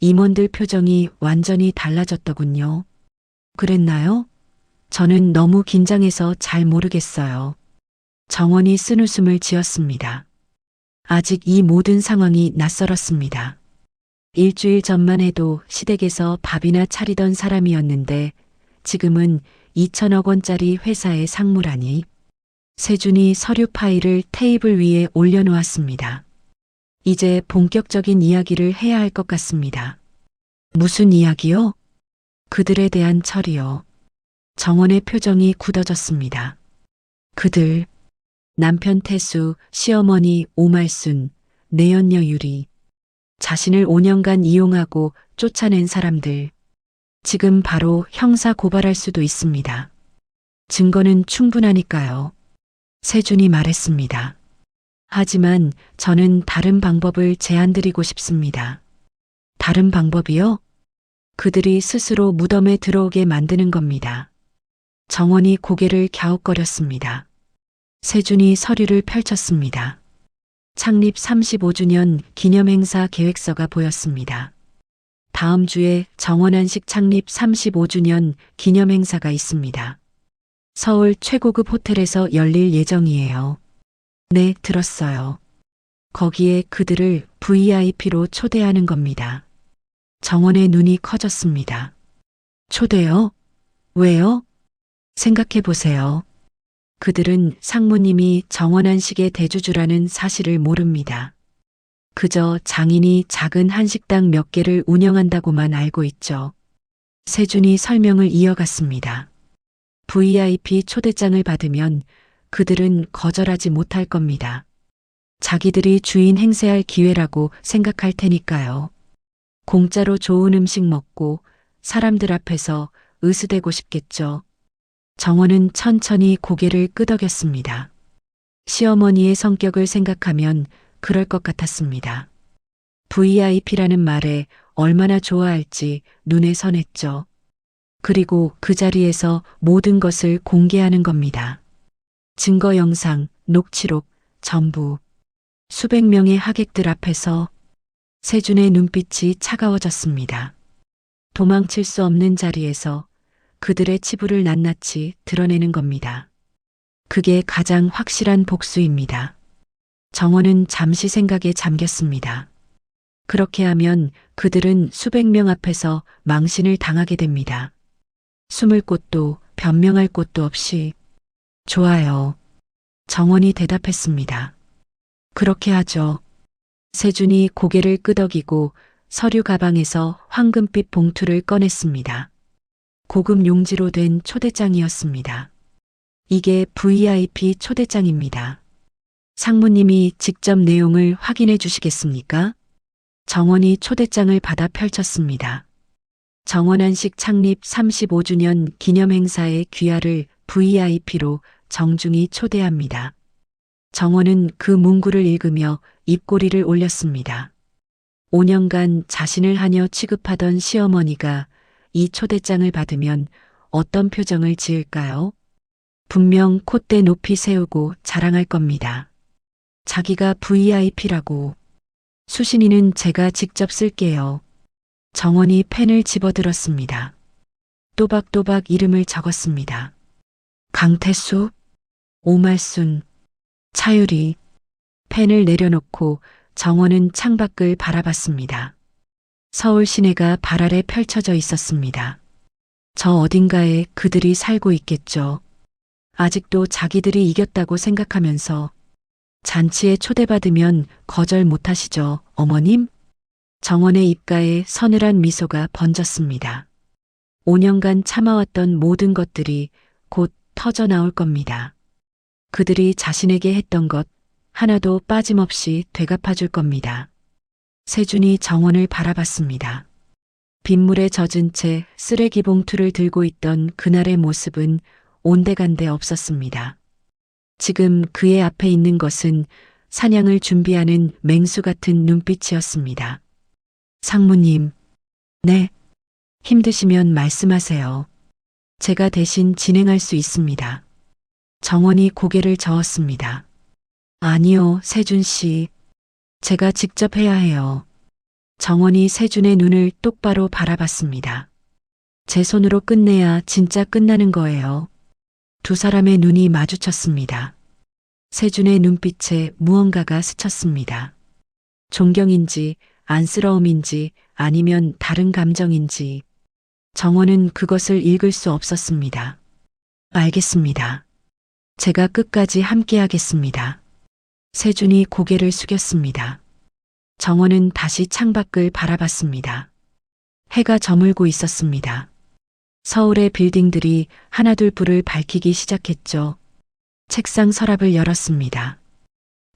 임원들 표정이 완전히 달라졌더군요. 그랬나요? 저는 너무 긴장해서 잘 모르겠어요. 정원이 쓴웃음을 지었습니다. 아직 이 모든 상황이 낯설었습니다. 일주일 전만 해도 시댁에서 밥이나 차리던 사람이었는데 지금은 2천억 원짜리 회사의 상무라니. 세준이 서류 파일을 테이블 위에 올려놓았습니다. 이제 본격적인 이야기를 해야 할 것 같습니다. 무슨 이야기요? 그들에 대한 처리요. 정원의 표정이 굳어졌습니다. 그들, 남편 태수, 시어머니 오말순, 내연녀 유리, 자신을 5년간 이용하고 쫓아낸 사람들. 지금 바로 형사 고발할 수도 있습니다. 증거는 충분하니까요. 세준이 말했습니다. 하지만 저는 다른 방법을 제안드리고 싶습니다. 다른 방법이요? 그들이 스스로 무덤에 들어오게 만드는 겁니다. 정원이 고개를 갸웃거렸습니다. 세준이 서류를 펼쳤습니다. 창립 35주년 기념행사 계획서가 보였습니다. 다음 주에 정원한식 창립 35주년 기념행사가 있습니다. 서울 최고급 호텔에서 열릴 예정이에요. 네, 들었어요. 거기에 그들을 VIP로 초대하는 겁니다. 정원의 눈이 커졌습니다. 초대요? 왜요? 생각해 보세요. 그들은 상무님이 정원한식의 대주주라는 사실을 모릅니다. 그저 장인이 작은 한식당 몇 개를 운영한다고만 알고 있죠. 세준이 설명을 이어갔습니다. VIP 초대장을 받으면 그들은 거절하지 못할 겁니다. 자기들이 주인 행세할 기회라고 생각할 테니까요. 공짜로 좋은 음식 먹고 사람들 앞에서 으스대고 싶겠죠. 정원은 천천히 고개를 끄덕였습니다. 시어머니의 성격을 생각하면 그럴 것 같았습니다. VIP라는 말에 얼마나 좋아할지 눈에 선했죠. 그리고 그 자리에서 모든 것을 공개하는 겁니다. 증거 영상, 녹취록, 전부. 수백 명의 하객들 앞에서 세준의 눈빛이 차가워졌습니다. 도망칠 수 없는 자리에서 그들의 치부를 낱낱이 드러내는 겁니다. 그게 가장 확실한 복수입니다. 정원은 잠시 생각에 잠겼습니다. 그렇게 하면 그들은 수백 명 앞에서 망신을 당하게 됩니다. 숨을 곳도 변명할 곳도 없이. 좋아요. 정원이 대답했습니다. 그렇게 하죠. 세준이 고개를 끄덕이고 서류 가방에서 황금빛 봉투를 꺼냈습니다. 고급 용지로 된 초대장이었습니다. 이게 VIP 초대장입니다. 상무님이 직접 내용을 확인해 주시겠습니까? 정원이 초대장을 받아 펼쳤습니다. 정원한식 창립 35주년 기념행사의 귀하를 VIP로 정중히 초대합니다. 정원은 그 문구를 읽으며 입꼬리를 올렸습니다. 5년간 자신을 하녀 취급하던 시어머니가 이 초대장을 받으면 어떤 표정을 지을까요? 분명 콧대 높이 세우고 자랑할 겁니다. 자기가 VIP라고. 수신이는 제가 직접 쓸게요. 정원이 펜을 집어들었습니다. 또박또박 이름을 적었습니다. 강태수, 오말순, 차유리. 펜을 내려놓고 정원은 창밖을 바라봤습니다. 서울 시내가 발 아래 펼쳐져 있었습니다. 저 어딘가에 그들이 살고 있겠죠. 아직도 자기들이 이겼다고 생각하면서. 잔치에 초대받으면 거절 못하시죠, 어머님? 정원의 입가에 서늘한 미소가 번졌습니다. 5년간 참아왔던 모든 것들이 곧 터져 나올 겁니다. 그들이 자신에게 했던 것 하나도 빠짐없이 되갚아 줄 겁니다. 세준이 정원을 바라봤습니다. 빗물에 젖은 채 쓰레기 봉투를 들고 있던 그날의 모습은 온데간데 없었습니다. 지금 그의 앞에 있는 것은 사냥을 준비하는 맹수 같은 눈빛이었습니다. 상무님, 네. 힘드시면 말씀하세요. 제가 대신 진행할 수 있습니다. 정원이 고개를 저었습니다. 아니요, 세준 씨. 제가 직접 해야 해요. 정원이 세준의 눈을 똑바로 바라봤습니다. 제 손으로 끝내야 진짜 끝나는 거예요. 두 사람의 눈이 마주쳤습니다. 세준의 눈빛에 무언가가 스쳤습니다. 존경인지 안쓰러움인지 아니면 다른 감정인지 정원은 그것을 읽을 수 없었습니다. 알겠습니다. 제가 끝까지 함께하겠습니다. 세준이 고개를 숙였습니다. 정원은 다시 창밖을 바라봤습니다. 해가 저물고 있었습니다. 서울의 빌딩들이 하나둘 불을 밝히기 시작했죠. 책상 서랍을 열었습니다.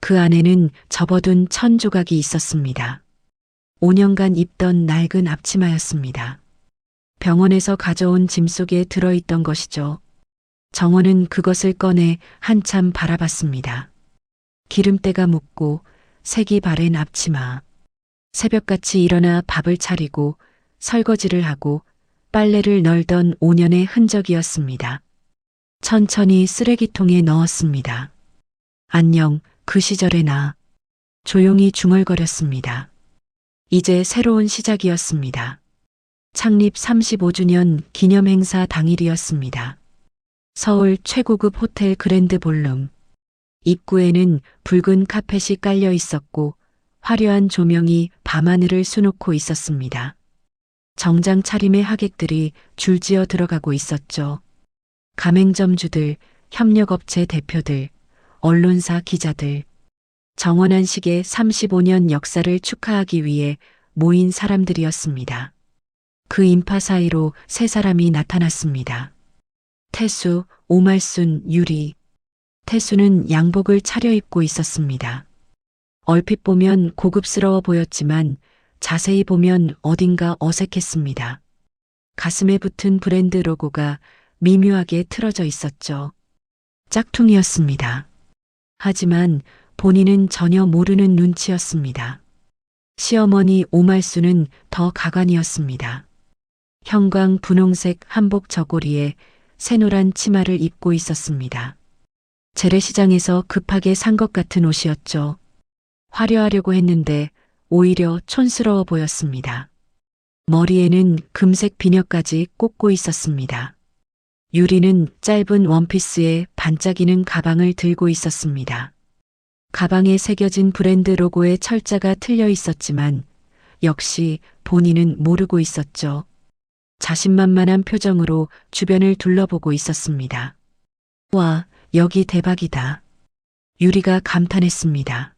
그 안에는 접어둔 1000조각이 있었습니다. 5년간 입던 낡은 앞치마였습니다. 병원에서 가져온 짐 속에 들어있던 것이죠. 정원은 그것을 꺼내 한참 바라봤습니다. 기름때가 묻고 색이 바랜 앞치마. 새벽같이 일어나 밥을 차리고 설거지를 하고 빨래를 널던 5년의 흔적이었습니다. 천천히 쓰레기통에 넣었습니다. 안녕, 그 시절의 나. 조용히 중얼거렸습니다. 이제 새로운 시작이었습니다. 창립 35주년 기념행사 당일이었습니다. 서울 최고급 호텔 그랜드 볼룸. 입구에는 붉은 카펫이 깔려 있었고 화려한 조명이 밤하늘을 수놓고 있었습니다. 정장 차림의 하객들이 줄지어 들어가고 있었죠. 가맹점주들, 협력업체 대표들, 언론사 기자들. 정원한식의 35년 역사를 축하하기 위해 모인 사람들이었습니다. 그 인파 사이로 세 사람이 나타났습니다. 태수, 오말순, 유리. 태수는 양복을 차려입고 있었습니다. 얼핏 보면 고급스러워 보였지만 자세히 보면 어딘가 어색했습니다. 가슴에 붙은 브랜드 로고가 미묘하게 틀어져 있었죠. 짝퉁이었습니다. 하지만 본인은 전혀 모르는 눈치였습니다. 시어머니 오말수는 더 가관이었습니다. 형광 분홍색 한복 저고리에 새노란 치마를 입고 있었습니다. 재래시장에서 급하게 산 것 같은 옷이었죠. 화려하려고 했는데 오히려 촌스러워 보였습니다. 머리에는 금색 비녀까지 꽂고 있었습니다. 유리는 짧은 원피스에 반짝이는 가방을 들고 있었습니다. 가방에 새겨진 브랜드 로고의 철자가 틀려 있었지만 역시 본인은 모르고 있었죠. 자신만만한 표정으로 주변을 둘러보고 있었습니다. 와, 여기 대박이다. 유리가 감탄했습니다.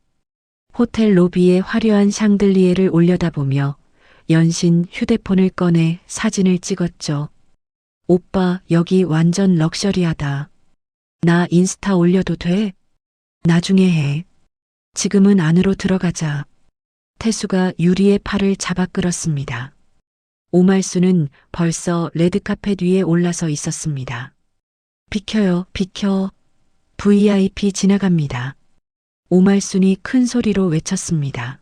호텔 로비에 화려한 샹들리에를 올려다보며 연신 휴대폰을 꺼내 사진을 찍었죠. 오빠, 여기 완전 럭셔리하다. 나 인스타 올려도 돼? 나중에 해. 지금은 안으로 들어가자. 태수가 유리의 팔을 잡아 끌었습니다. 오말수는 벌써 레드카펫 위에 올라서 있었습니다. 비켜요, 비켜. VIP 지나갑니다. 오말순이 큰 소리로 외쳤습니다.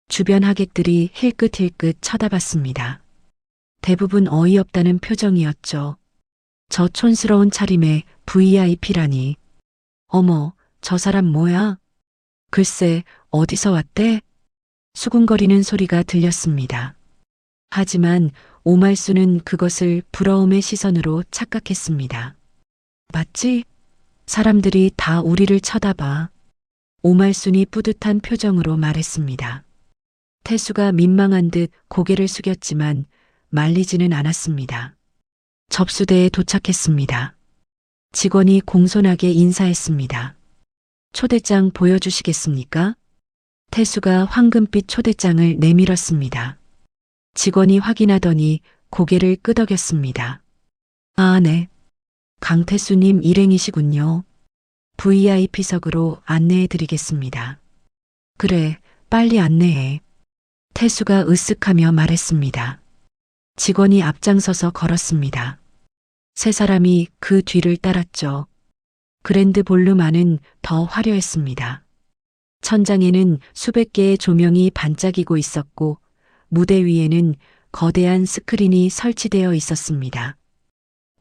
주변 하객들이 힐끗힐끗 쳐다봤습니다. 대부분 어이없다는 표정이었죠. 저 촌스러운 차림에 VIP라니. 어머, 저 사람 뭐야? 글쎄, 어디서 왔대? 수군거리는 소리가 들렸습니다. 하지만 오말수는 그것을 부러움의 시선으로 착각했습니다. 맞지? 사람들이 다 우리를 쳐다봐. 오말순이 뿌듯한 표정으로 말했습니다. 태수가 민망한 듯 고개를 숙였지만 말리지는 않았습니다. 접수대에 도착했습니다. 직원이 공손하게 인사했습니다. 초대장 보여주시겠습니까? 태수가 황금빛 초대장을 내밀었습니다. 직원이 확인하더니 고개를 끄덕였습니다. 아, 네. 강태수님 일행이시군요. VIP석으로 안내해 드리겠습니다. 그래, 빨리 안내해. 태수가 으쓱하며 말했습니다. 직원이 앞장서서 걸었습니다. 세 사람이 그 뒤를 따랐죠. 그랜드 볼룸 안은 더 화려했습니다. 천장에는 수백 개의 조명이 반짝이고 있었고 무대 위에는 거대한 스크린이 설치되어 있었습니다.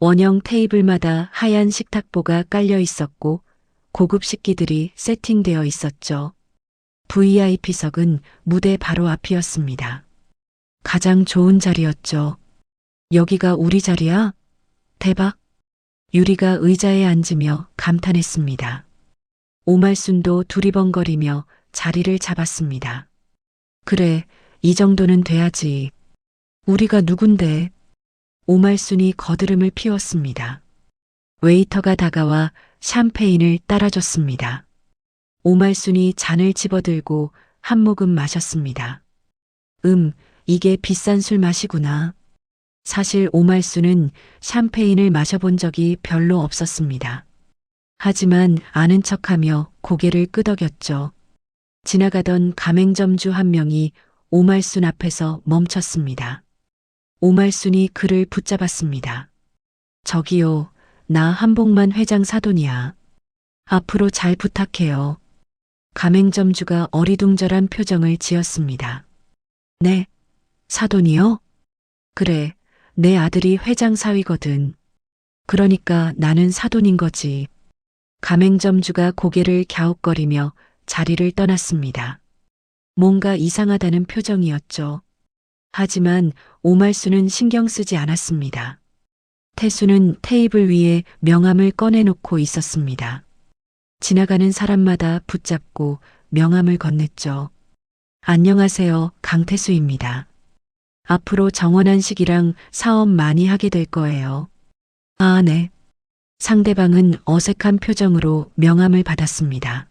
원형 테이블마다 하얀 식탁보가 깔려 있었고 고급 식기들이 세팅되어 있었죠. VIP석은 무대 바로 앞이었습니다. 가장 좋은 자리였죠. 여기가 우리 자리야? 대박! 유리가 의자에 앉으며 감탄했습니다. 오말순도 두리번거리며 자리를 잡았습니다. 그래, 이 정도는 돼야지. 우리가 누군데? 오말순이 거드름을 피웠습니다. 웨이터가 다가와 샴페인을 따라줬습니다. 오말순이 잔을 집어들고 한 모금 마셨습니다. 이게 비싼 술 맛이구나. 사실 오말순은 샴페인을 마셔본 적이 별로 없었습니다. 하지만 아는 척하며 고개를 끄덕였죠. 지나가던 가맹점주 한 명이 오말순 앞에서 멈췄습니다. 오말순이 그를 붙잡았습니다. 저기요, 나 한복만 회장 사돈이야. 앞으로 잘 부탁해요. 가맹점주가 어리둥절한 표정을 지었습니다. 네, 사돈이요? 그래, 내 아들이 회장 사위거든. 그러니까 나는 사돈인 거지. 가맹점주가 고개를 갸웃거리며 자리를 떠났습니다. 뭔가 이상하다는 표정이었죠. 하지만 오말수는 신경 쓰지 않았습니다. 태수는 테이블 위에 명함을 꺼내놓고 있었습니다. 지나가는 사람마다 붙잡고 명함을 건넸죠. 안녕하세요, 강태수입니다. 앞으로 정원한 식이랑 사업 많이 하게 될 거예요. 아, 네. 상대방은 어색한 표정으로 명함을 받았습니다.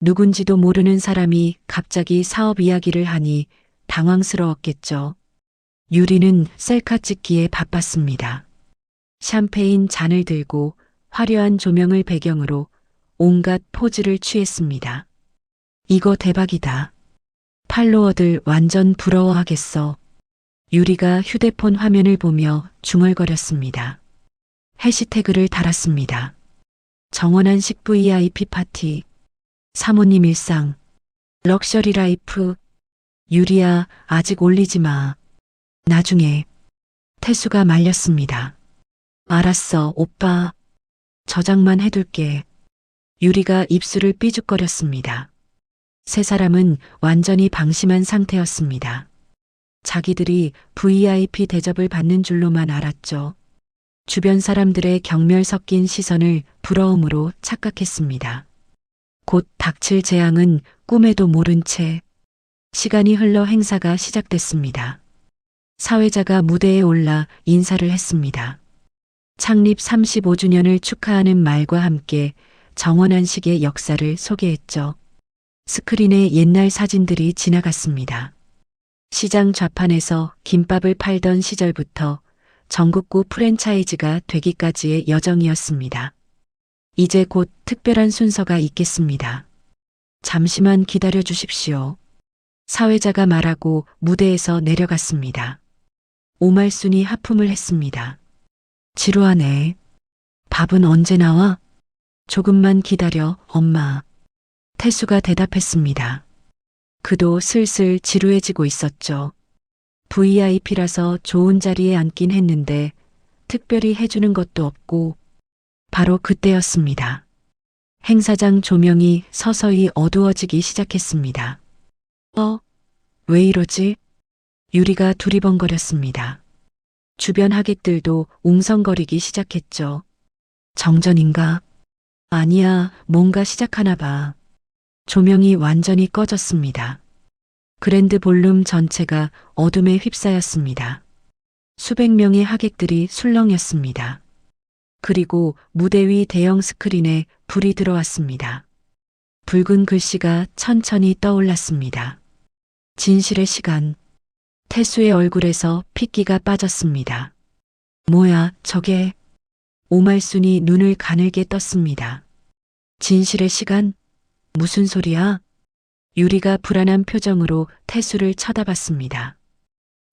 누군지도 모르는 사람이 갑자기 사업 이야기를 하니 당황스러웠겠죠. 유리는 셀카 찍기에 바빴습니다. 샴페인 잔을 들고 화려한 조명을 배경으로 온갖 포즈를 취했습니다. 이거 대박이다. 팔로워들 완전 부러워하겠어. 유리가 휴대폰 화면을 보며 중얼거렸습니다. 해시태그를 달았습니다. 정원한식 VIP 파티, 사모님 일상, 럭셔리 라이프. 유리야, 아직 올리지 마. 나중에. 태수가 말렸습니다. 알았어, 오빠. 저장만 해둘게. 유리가 입술을 삐죽거렸습니다. 세 사람은 완전히 방심한 상태였습니다. 자기들이 VIP 대접을 받는 줄로만 알았죠. 주변 사람들의 경멸 섞인 시선을 부러움으로 착각했습니다. 곧 닥칠 재앙은 꿈에도 모른 채 시간이 흘러 행사가 시작됐습니다. 사회자가 무대에 올라 인사를 했습니다. 창립 35주년을 축하하는 말과 함께 정원한식의 역사를 소개했죠. 스크린에 옛날 사진들이 지나갔습니다. 시장 좌판에서 김밥을 팔던 시절부터 전국구 프랜차이즈가 되기까지의 여정이었습니다. 이제 곧 특별한 순서가 있겠습니다. 잠시만 기다려 주십시오. 사회자가 말하고 무대에서 내려갔습니다. 오말순이 하품을 했습니다. 지루하네. 밥은 언제 나와? 조금만 기다려, 엄마. 태수가 대답했습니다. 그도 슬슬 지루해지고 있었죠. VIP라서 좋은 자리에 앉긴 했는데 특별히 해주는 것도 없고 바로 그때였습니다. 행사장 조명이 서서히 어두워지기 시작했습니다. 왜 이러지? 유리가 두리번거렸습니다. 주변 하객들도 웅성거리기 시작했죠. 정전인가? 아니야, 뭔가 시작하나 봐. 조명이 완전히 꺼졌습니다. 그랜드 볼룸 전체가 어둠에 휩싸였습니다. 수백 명의 하객들이 술렁였습니다. 그리고 무대 위 대형 스크린에 불이 들어왔습니다. 붉은 글씨가 천천히 떠올랐습니다. 진실의 시간. 태수의 얼굴에서 핏기가 빠졌습니다. 뭐야, 저게. 오말순이 눈을 가늘게 떴습니다. 진실의 시간? 무슨 소리야? 유리가 불안한 표정으로 태수를 쳐다봤습니다.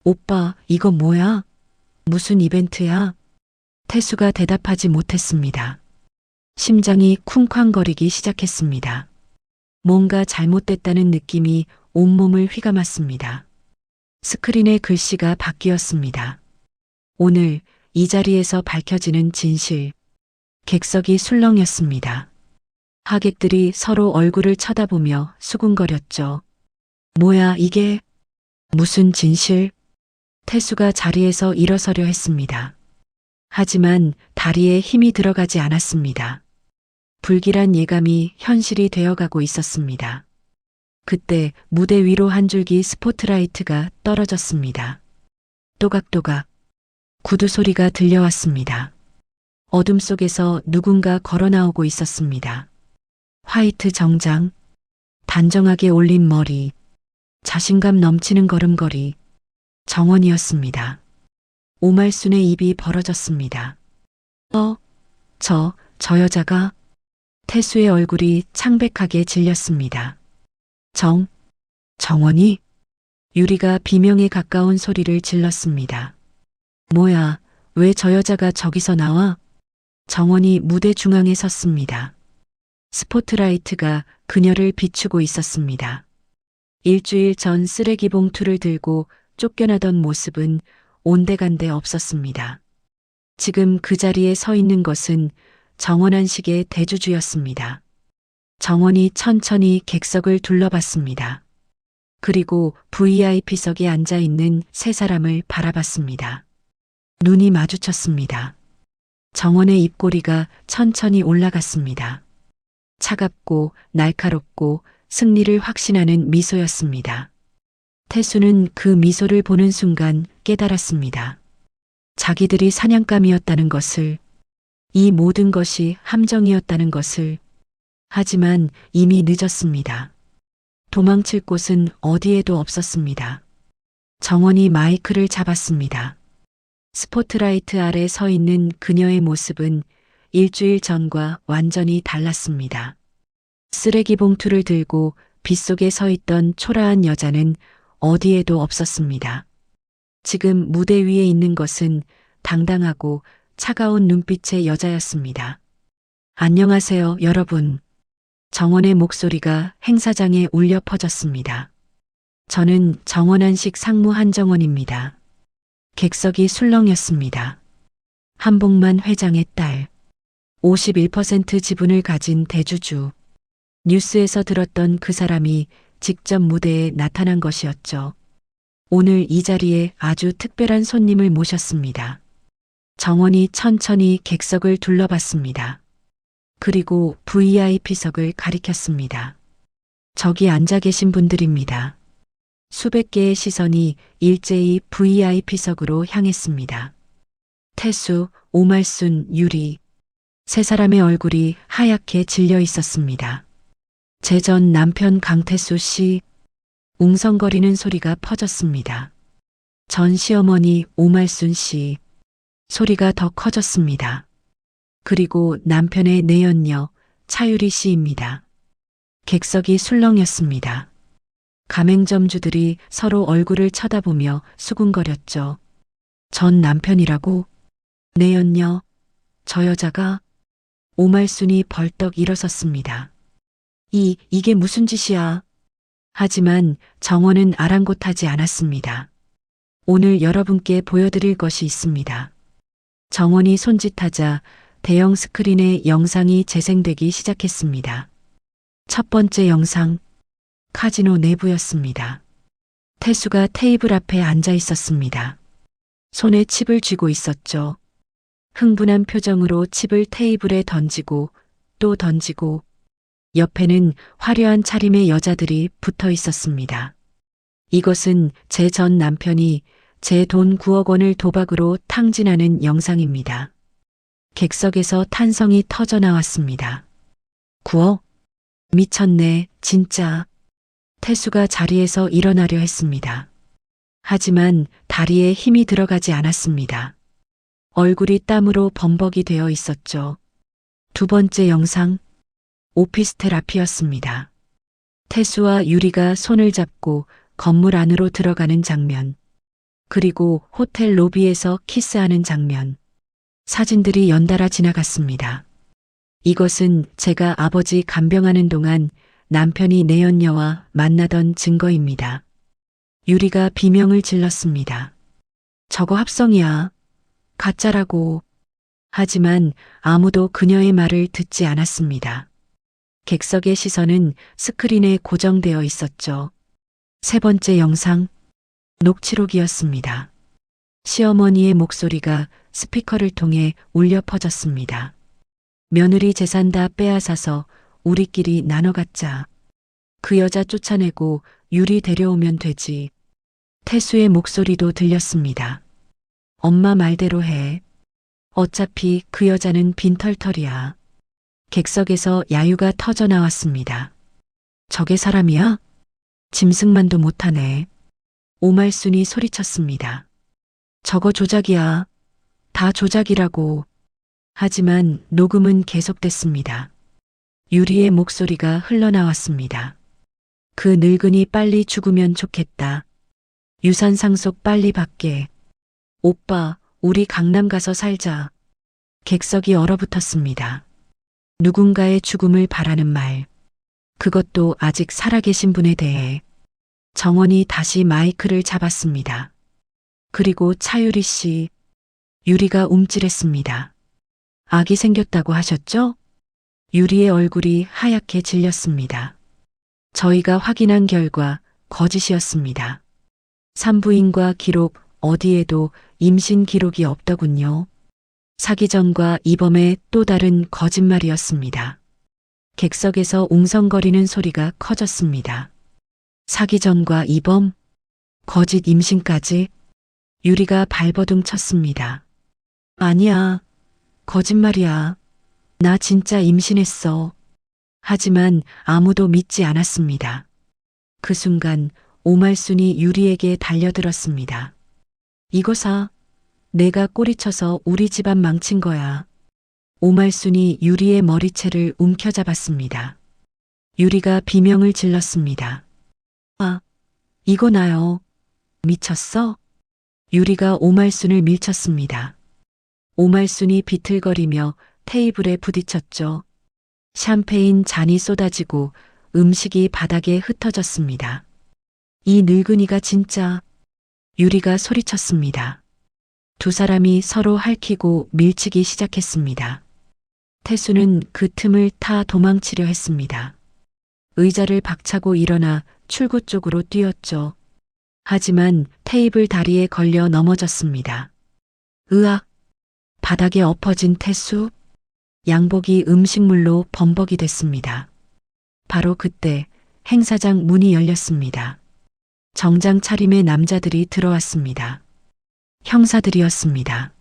오빠, 이거 뭐야? 무슨 이벤트야? 태수가 대답하지 못했습니다. 심장이 쿵쾅거리기 시작했습니다. 뭔가 잘못됐다는 느낌이 온몸을 휘감았습니다. 스크린의 글씨가 바뀌었습니다. 오늘 이 자리에서 밝혀지는 진실. 객석이 술렁였습니다. 하객들이 서로 얼굴을 쳐다보며 수군거렸죠. 뭐야, 이게? 무슨 진실? 태수가 자리에서 일어서려 했습니다. 하지만 다리에 힘이 들어가지 않았습니다. 불길한 예감이 현실이 되어가고 있었습니다. 그때 무대 위로 한 줄기 스포트라이트가 떨어졌습니다. 또각또각 구두 소리가 들려왔습니다. 어둠 속에서 누군가 걸어 나오고 있었습니다. 화이트 정장, 단정하게 올린 머리, 자신감 넘치는 걸음걸이, 정원이었습니다. 오말순의 입이 벌어졌습니다. 저 여자가? 태수의 얼굴이 창백하게 질렸습니다. 정원이? 유리가 비명에 가까운 소리를 질렀습니다. 뭐야, 왜 저 여자가 저기서 나와? 정원이 무대 중앙에 섰습니다. 스포트라이트가 그녀를 비추고 있었습니다. 일주일 전 쓰레기 봉투를 들고 쫓겨나던 모습은 온데간데 없었습니다. 지금 그 자리에 서 있는 것은 정원한식의 대주주였습니다. 정원이 천천히 객석을 둘러봤습니다. 그리고 VIP석에 앉아 있는 세 사람을 바라봤습니다. 눈이 마주쳤습니다. 정원의 입꼬리가 천천히 올라갔습니다. 차갑고 날카롭고 승리를 확신하는 미소였습니다. 태수는 그 미소를 보는 순간 깨달았습니다. 자기들이 사냥감이었다는 것을, 이 모든 것이 함정이었다는 것을. 하지만 이미 늦었습니다. 도망칠 곳은 어디에도 없었습니다. 정원이 마이크를 잡았습니다. 스포트라이트 아래 서 있는 그녀의 모습은 일주일 전과 완전히 달랐습니다. 쓰레기 봉투를 들고 빗속에 서 있던 초라한 여자는 어디에도 없었습니다. 지금 무대 위에 있는 것은 당당하고 차가운 눈빛의 여자였습니다. 안녕하세요, 여러분. 정원의 목소리가 행사장에 울려 퍼졌습니다. 저는 정원한식 상무 한정원입니다. 객석이 술렁였습니다. 한복만 회장의 딸, 51% 지분을 가진 대주주. 뉴스에서 들었던 그 사람이 직접 무대에 나타난 것이었죠. 오늘 이 자리에 아주 특별한 손님을 모셨습니다. 정원이 천천히 객석을 둘러봤습니다. 그리고 VIP석을 가리켰습니다. 저기 앉아 계신 분들입니다. 수백 개의 시선이 일제히 VIP석으로 향했습니다. 태수, 오말순, 유리. 세 사람의 얼굴이 하얗게 질려 있었습니다. 제 전 남편 강태수 씨. 웅성거리는 소리가 퍼졌습니다. 전 시어머니 오말순 씨. 소리가 더 커졌습니다. 그리고 남편의 내연녀 차유리 씨입니다. 객석이 술렁였습니다. 가맹점주들이 서로 얼굴을 쳐다보며 수군거렸죠. 전 남편이라고? 내연녀? 저 여자가? 오말순이 벌떡 일어섰습니다. 이게 무슨 짓이야? 하지만 정원은 아랑곳하지 않았습니다. 오늘 여러분께 보여드릴 것이 있습니다. 정원이 손짓하자 대형 스크린에 영상이 재생되기 시작했습니다. 첫 번째 영상, 카지노 내부였습니다. 태수가 테이블 앞에 앉아 있었습니다. 손에 칩을 쥐고 있었죠. 흥분한 표정으로 칩을 테이블에 던지고 또 던지고, 옆에는 화려한 차림의 여자들이 붙어 있었습니다. 이것은 제 전 남편이 제 돈 9억 원을 도박으로 탕진하는 영상입니다. 객석에서 탄성이 터져 나왔습니다. 9억? 미쳤네, 진짜. 태수가 자리에서 일어나려 했습니다. 하지만 다리에 힘이 들어가지 않았습니다. 얼굴이 땀으로 범벅이 되어 있었죠. 두 번째 영상, 오피스텔 앞이었습니다. 태수와 유리가 손을 잡고 건물 안으로 들어가는 장면, 그리고 호텔 로비에서 키스하는 장면, 사진들이 연달아 지나갔습니다. 이것은 제가 아버지 간병하는 동안 남편이 내연녀와 만나던 증거입니다. 유리가 비명을 질렀습니다. 저거 합성이야. 가짜라고. 하지만 아무도 그녀의 말을 듣지 않았습니다. 객석의 시선은 스크린에 고정되어 있었죠. 세 번째 영상, 녹취록이었습니다. 시어머니의 목소리가 스피커를 통해 울려 퍼졌습니다. 며느리 재산 다 빼앗아서 우리끼리 나눠 갖자. 그 여자 쫓아내고 유리 데려오면 되지. 태수의 목소리도 들렸습니다. 엄마 말대로 해. 어차피 그 여자는 빈털털이야. 객석에서 야유가 터져 나왔습니다. 저게 사람이야? 짐승만도 못하네. 오말순이 소리쳤습니다. 저거 조작이야. 다 조작이라고. 하지만 녹음은 계속됐습니다. 유리의 목소리가 흘러나왔습니다. 그 늙은이 빨리 죽으면 좋겠다. 유산 상속 빨리 받게. 오빠, 우리 강남 가서 살자. 객석이 얼어붙었습니다. 누군가의 죽음을 바라는 말. 그것도 아직 살아계신 분에 대해. 정원이 다시 마이크를 잡았습니다. 그리고 차유리 씨, 유리가 움찔했습니다. 악이 생겼다고 하셨죠? 유리의 얼굴이 하얗게 질렸습니다. 저희가 확인한 결과 거짓이었습니다. 산부인과 기록 어디에도 임신 기록이 없더군요. 사기 전과 이범의 또 다른 거짓말이었습니다. 객석에서 웅성거리는 소리가 커졌습니다. 사기 전과 이범, 거짓 임신까지. 유리가 발버둥 쳤습니다. 아니야, 거짓말이야. 나 진짜 임신했어. 하지만 아무도 믿지 않았습니다. 그 순간 오말순이 유리에게 달려들었습니다. 이거 사. 내가 꼬리쳐서 우리 집안 망친 거야. 오말순이 유리의 머리채를 움켜잡았습니다. 유리가 비명을 질렀습니다. 아, 이거 나요. 미쳤어? 유리가 오말순을 밀쳤습니다. 오말순이 비틀거리며 테이블에 부딪혔죠. 샴페인 잔이 쏟아지고 음식이 바닥에 흩어졌습니다. 이 늙은이가 진짜. 유리가 소리쳤습니다. 두 사람이 서로 핥히고 밀치기 시작했습니다. 태수는 그 틈을 타 도망치려 했습니다. 의자를 박차고 일어나 출구 쪽으로 뛰었죠. 하지만 테이블 다리에 걸려 넘어졌습니다. 으악! 바닥에 엎어진 태수. 양복이 음식물로 범벅이 됐습니다. 바로 그때 행사장 문이 열렸습니다. 정장 차림의 남자들이 들어왔습니다. 형사들이었습니다.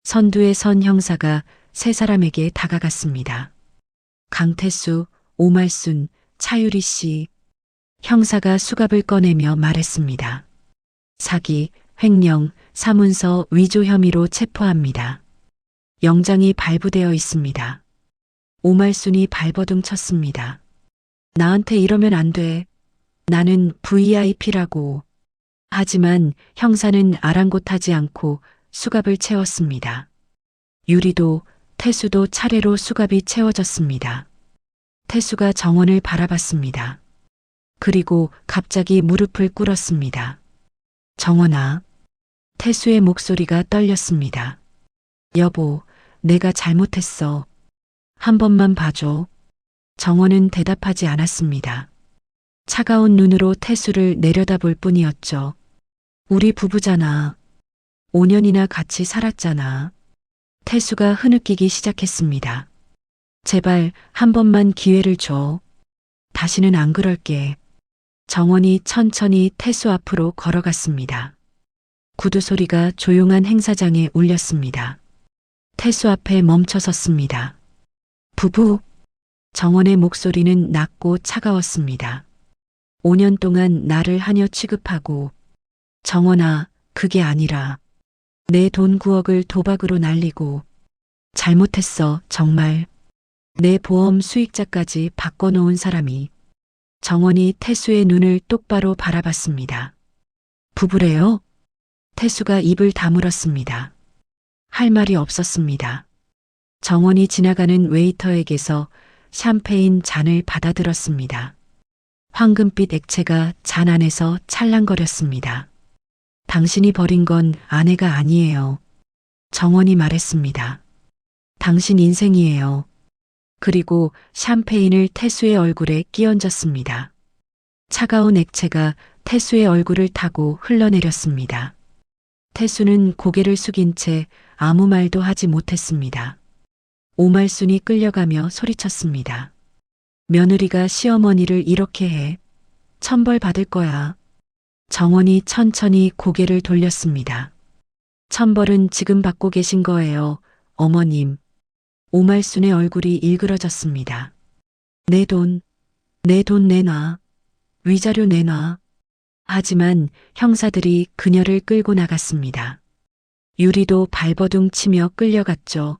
선두에 선 형사가 세 사람에게 다가갔습니다. 강태수, 오말순, 차유리 씨. 형사가 수갑을 꺼내며 말했습니다. 사기, 횡령, 사문서 위조 혐의로 체포합니다. 영장이 발부되어 있습니다. 오말순이 발버둥 쳤습니다. 나한테 이러면 안 돼. 나는 VIP라고. 하지만 형사는 아랑곳하지 않고 수갑을 채웠습니다. 유리도 태수도 차례로 수갑이 채워졌습니다. 태수가 정원을 바라봤습니다. 그리고 갑자기 무릎을 꿇었습니다. 정원아. 태수의 목소리가 떨렸습니다. 여보, 내가 잘못했어. 한 번만 봐줘. 정원은 대답하지 않았습니다. 차가운 눈으로 태수를 내려다볼 뿐이었죠. 우리 부부잖아. 5년이나 같이 살았잖아. 태수가 흐느끼기 시작했습니다. 제발 한 번만 기회를 줘. 다시는 안 그럴게. 정원이 천천히 태수 앞으로 걸어갔습니다. 구두 소리가 조용한 행사장에 울렸습니다. 태수 앞에 멈춰 섰습니다. 부부. 정원의 목소리는 낮고 차가웠습니다. 5년 동안 나를 하녀 취급하고. 정원아, 그게 아니라 내 돈 9억을 도박으로 날리고. 잘못했어, 정말. 내 보험 수익자까지 바꿔놓은 사람이. 정원이 태수의 눈을 똑바로 바라봤습니다. 부부래요? 태수가 입을 다물었습니다. 할 말이 없었습니다. 정원이 지나가는 웨이터에게서 샴페인 잔을 받아들었습니다. 황금빛 액체가 잔 안에서 찰랑거렸습니다. 당신이 버린 건 아내가 아니에요. 정원이 말했습니다. 당신 인생이에요. 그리고 샴페인을 태수의 얼굴에 끼얹었습니다. 차가운 액체가 태수의 얼굴을 타고 흘러내렸습니다. 태수는 고개를 숙인 채 아무 말도 하지 못했습니다. 오말순이 끌려가며 소리쳤습니다. 며느리가 시어머니를 이렇게 해. 천벌 받을 거야. 정원이 천천히 고개를 돌렸습니다. 천벌은 지금 받고 계신 거예요, 어머님. 오말순의 얼굴이 일그러졌습니다. 내 돈 내놔. 위자료 내놔. 하지만 형사들이 그녀를 끌고 나갔습니다. 유리도 발버둥 치며 끌려갔죠.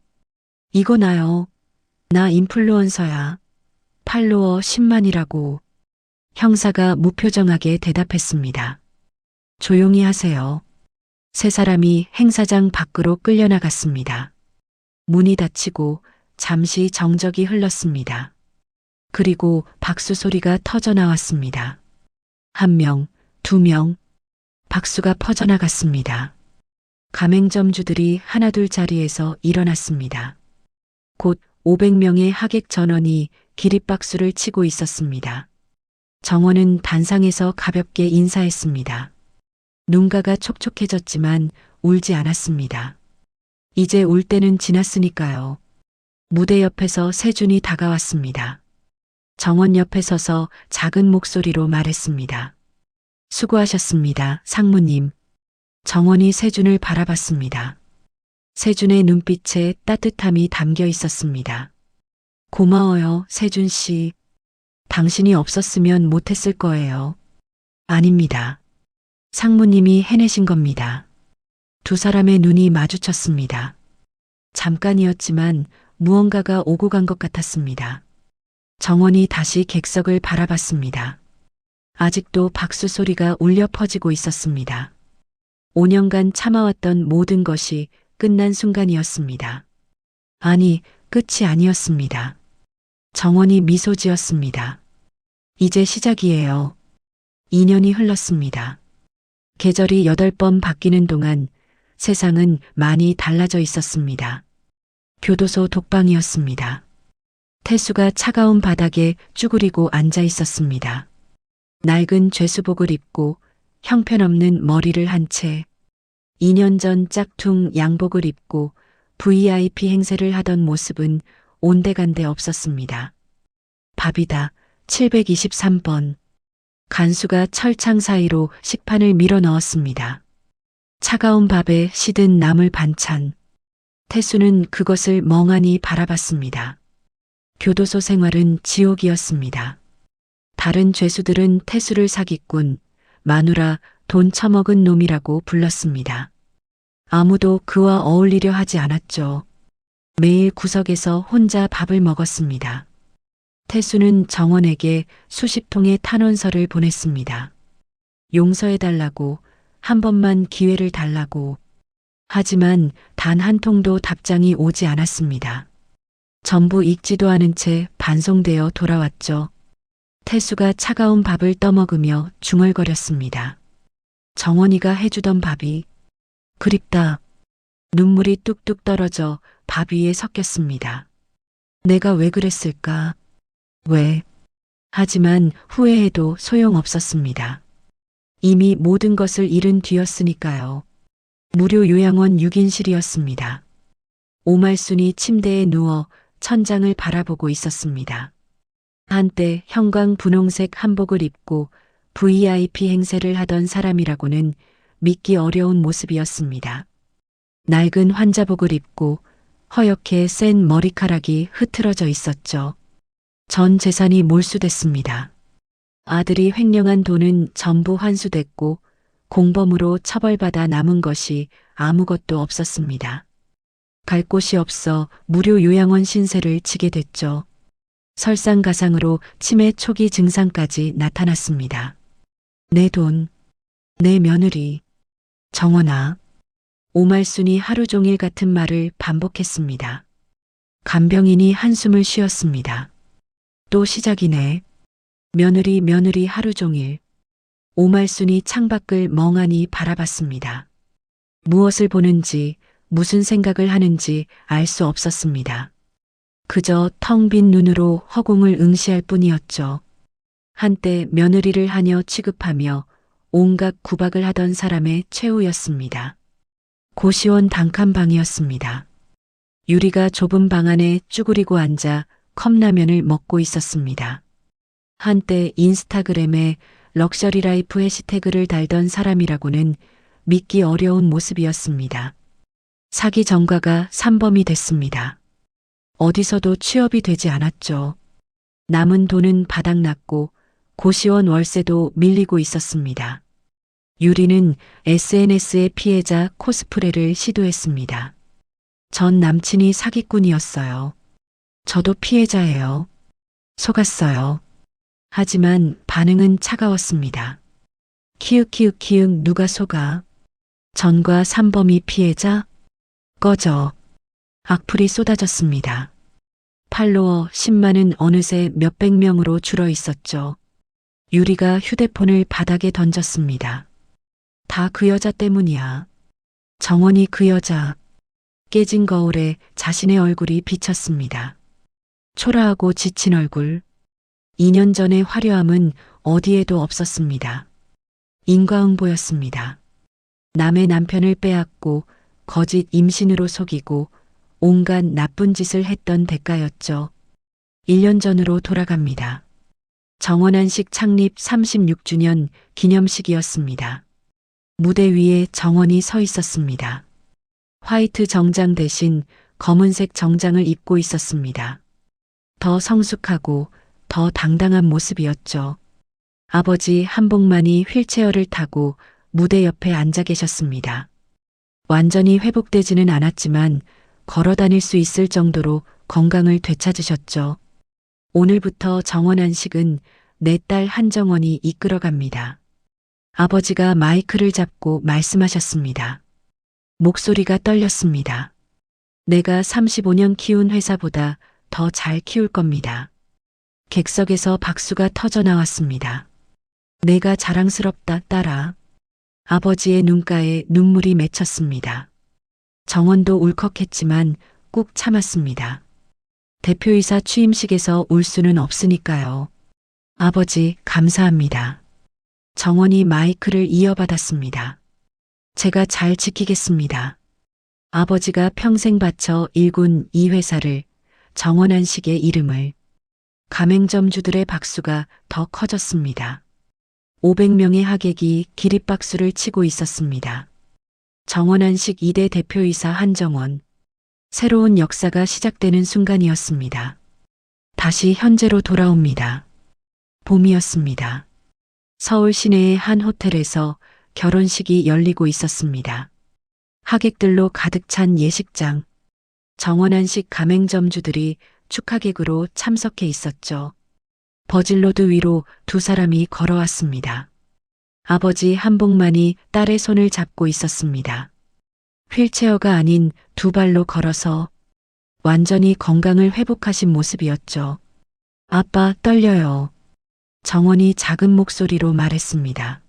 이거 나요. 나 인플루언서야. 팔로워 10만이라고. 형사가 무표정하게 대답했습니다. 조용히 하세요. 세 사람이 행사장 밖으로 끌려나갔습니다. 문이 닫히고 잠시 정적이 흘렀습니다. 그리고 박수 소리가 터져 나왔습니다. 1명, 2명, 박수가 퍼져나갔습니다. 가맹점주들이 하나둘 자리에서 일어났습니다. 곧 500명의 하객 전원이 기립박수를 치고 있었습니다. 정원은 단상에서 가볍게 인사했습니다. 눈가가 촉촉해졌지만 울지 않았습니다. 이제 울 때는 지났으니까요. 무대 옆에서 세준이 다가왔습니다. 정원 옆에 서서 작은 목소리로 말했습니다. 수고하셨습니다, 상무님. 정원이 세준을 바라봤습니다. 세준의 눈빛에 따뜻함이 담겨 있었습니다. 고마워요, 세준 씨. 당신이 없었으면 못했을 거예요. 아닙니다. 상무님이 해내신 겁니다. 두 사람의 눈이 마주쳤습니다. 잠깐이었지만 무언가가 오고 간 것 같았습니다. 정원이 다시 객석을 바라봤습니다. 아직도 박수 소리가 울려 퍼지고 있었습니다. 5년간 참아왔던 모든 것이 끝난 순간이었습니다. 아니, 끝이 아니었습니다. 정원이 미소 지었습니다. 이제 시작이에요. 2년이 흘렀습니다. 계절이 8번 바뀌는 동안 세상은 많이 달라져 있었습니다. 교도소 독방이었습니다. 태수가 차가운 바닥에 쭈그리고 앉아 있었습니다. 낡은 죄수복을 입고 형편없는 머리를 한 채 2년 전 짝퉁 양복을 입고 VIP 행세를 하던 모습은 온데간데 없었습니다. 밥이다. 723번. 간수가 철창 사이로 식판을 밀어 넣었습니다. 차가운 밥에 시든 나물 반찬. 태수는 그것을 멍하니 바라봤습니다. 교도소 생활은 지옥이었습니다. 다른 죄수들은 태수를 사기꾼, 마누라, 돈 처먹은 놈이라고 불렀습니다. 아무도 그와 어울리려 하지 않았죠. 매일 구석에서 혼자 밥을 먹었습니다. 태수는 정원에게 수십 통의 탄원서를 보냈습니다. 용서해달라고, 한 번만 기회를 달라고. 하지만 단 한 통도 답장이 오지 않았습니다. 전부 읽지도 않은 채 반송되어 돌아왔죠. 태수가 차가운 밥을 떠먹으며 중얼거렸습니다. 정원이가 해주던 밥이 그립다. 눈물이 뚝뚝 떨어져 밥 위에 섞였습니다. 내가 왜 그랬을까? 왜? 하지만 후회해도 소용없었습니다. 이미 모든 것을 잃은 뒤였으니까요. 무료 요양원 6인실이었습니다. 오말순이 침대에 누워 천장을 바라보고 있었습니다. 한때 형광 분홍색 한복을 입고 VIP 행세를 하던 사람이라고는 믿기 어려운 모습이었습니다. 낡은 환자복을 입고 허옇게 센 머리카락이 흐트러져 있었죠. 전 재산이 몰수됐습니다. 아들이 횡령한 돈은 전부 환수됐고 공범으로 처벌받아 남은 것이 아무것도 없었습니다. 갈 곳이 없어 무료 요양원 신세를 지게 됐죠. 설상가상으로 치매 초기 증상까지 나타났습니다. 내 돈, 내 며느리, 정원아. 오말순이 하루 종일 같은 말을 반복했습니다. 간병인이 한숨을 쉬었습니다. 또 시작이네. 며느리 하루 종일. 오말순이 창밖을 멍하니 바라봤습니다. 무엇을 보는지 무슨 생각을 하는지 알 수 없었습니다. 그저 텅 빈 눈으로 허공을 응시할 뿐이었죠. 한때 며느리를 하녀 취급하며 온갖 구박을 하던 사람의 최후였습니다. 고시원 단칸방이었습니다. 유리가 좁은 방 안에 쭈그리고 앉아 컵라면을 먹고 있었습니다. 한때 인스타그램에 럭셔리 라이프 해시태그를 달던 사람이라고는 믿기 어려운 모습이었습니다. 사기 전과가 산범이 됐습니다. 어디서도 취업이 되지 않았죠. 남은 돈은 바닥났고 고시원 월세도 밀리고 있었습니다. 유리는 SNS의 피해자 코스프레를 시도했습니다. 전 남친이 사기꾼이었어요. 저도 피해자예요. 속았어요. 하지만 반응은 차가웠습니다. 키읔 누가 속아? 전과 산범이 피해자? 꺼져. 악플이 쏟아졌습니다. 팔로워 10만은 어느새 몇백 명으로 줄어 있었죠. 유리가 휴대폰을 바닥에 던졌습니다. 다 그 여자 때문이야. 정원이 그 여자. 깨진 거울에 자신의 얼굴이 비쳤습니다. 초라하고 지친 얼굴. 2년 전의 화려함은 어디에도 없었습니다. 인과응보였습니다. 남의 남편을 빼앗고 거짓 임신으로 속이고 온갖 나쁜 짓을 했던 대가였죠. 1년 전으로 돌아갑니다. 정원한식 창립 36주년 기념식이었습니다. 무대 위에 정원이 서 있었습니다. 화이트 정장 대신 검은색 정장을 입고 있었습니다. 더 성숙하고 더 당당한 모습이었죠. 아버지 한복만이 휠체어를 타고 무대 옆에 앉아 계셨습니다. 완전히 회복되지는 않았지만 걸어 다닐 수 있을 정도로 건강을 되찾으셨죠. 오늘부터 정원한식은 내 딸 한정원이 이끌어갑니다. 아버지가 마이크를 잡고 말씀하셨습니다. 목소리가 떨렸습니다. 내가 35년 키운 회사보다 더 잘 키울 겁니다. 객석에서 박수가 터져 나왔습니다. 내가 자랑스럽다, 딸아. 아버지의 눈가에 눈물이 맺혔습니다. 정원도 울컥했지만 꾹 참았습니다. 대표이사 취임식에서 울 수는 없으니까요. 아버지, 감사합니다. 정원이 마이크를 이어받았습니다. 제가 잘 지키겠습니다. 아버지가 평생 바쳐 일군 이 회사를, 정원한식의 이름을. 가맹점주들의 박수가 더 커졌습니다. 500명의 하객이 기립박수를 치고 있었습니다. 정원한식 2대 대표이사 한정원. 새로운 역사가 시작되는 순간이었습니다. 다시 현재로 돌아옵니다. 봄이었습니다. 서울 시내의 한 호텔에서 결혼식이 열리고 있었습니다. 하객들로 가득 찬 예식장. 정원한식 가맹점주들이 축하객으로 참석해 있었죠. 버질로드 위로 두 사람이 걸어왔습니다. 아버지 한복만이 딸의 손을 잡고 있었습니다. 휠체어가 아닌 두 발로 걸어서 완전히 건강을 회복하신 모습이었죠. 아빠, 떨려요. 정원이 작은 목소리로 말했습니다.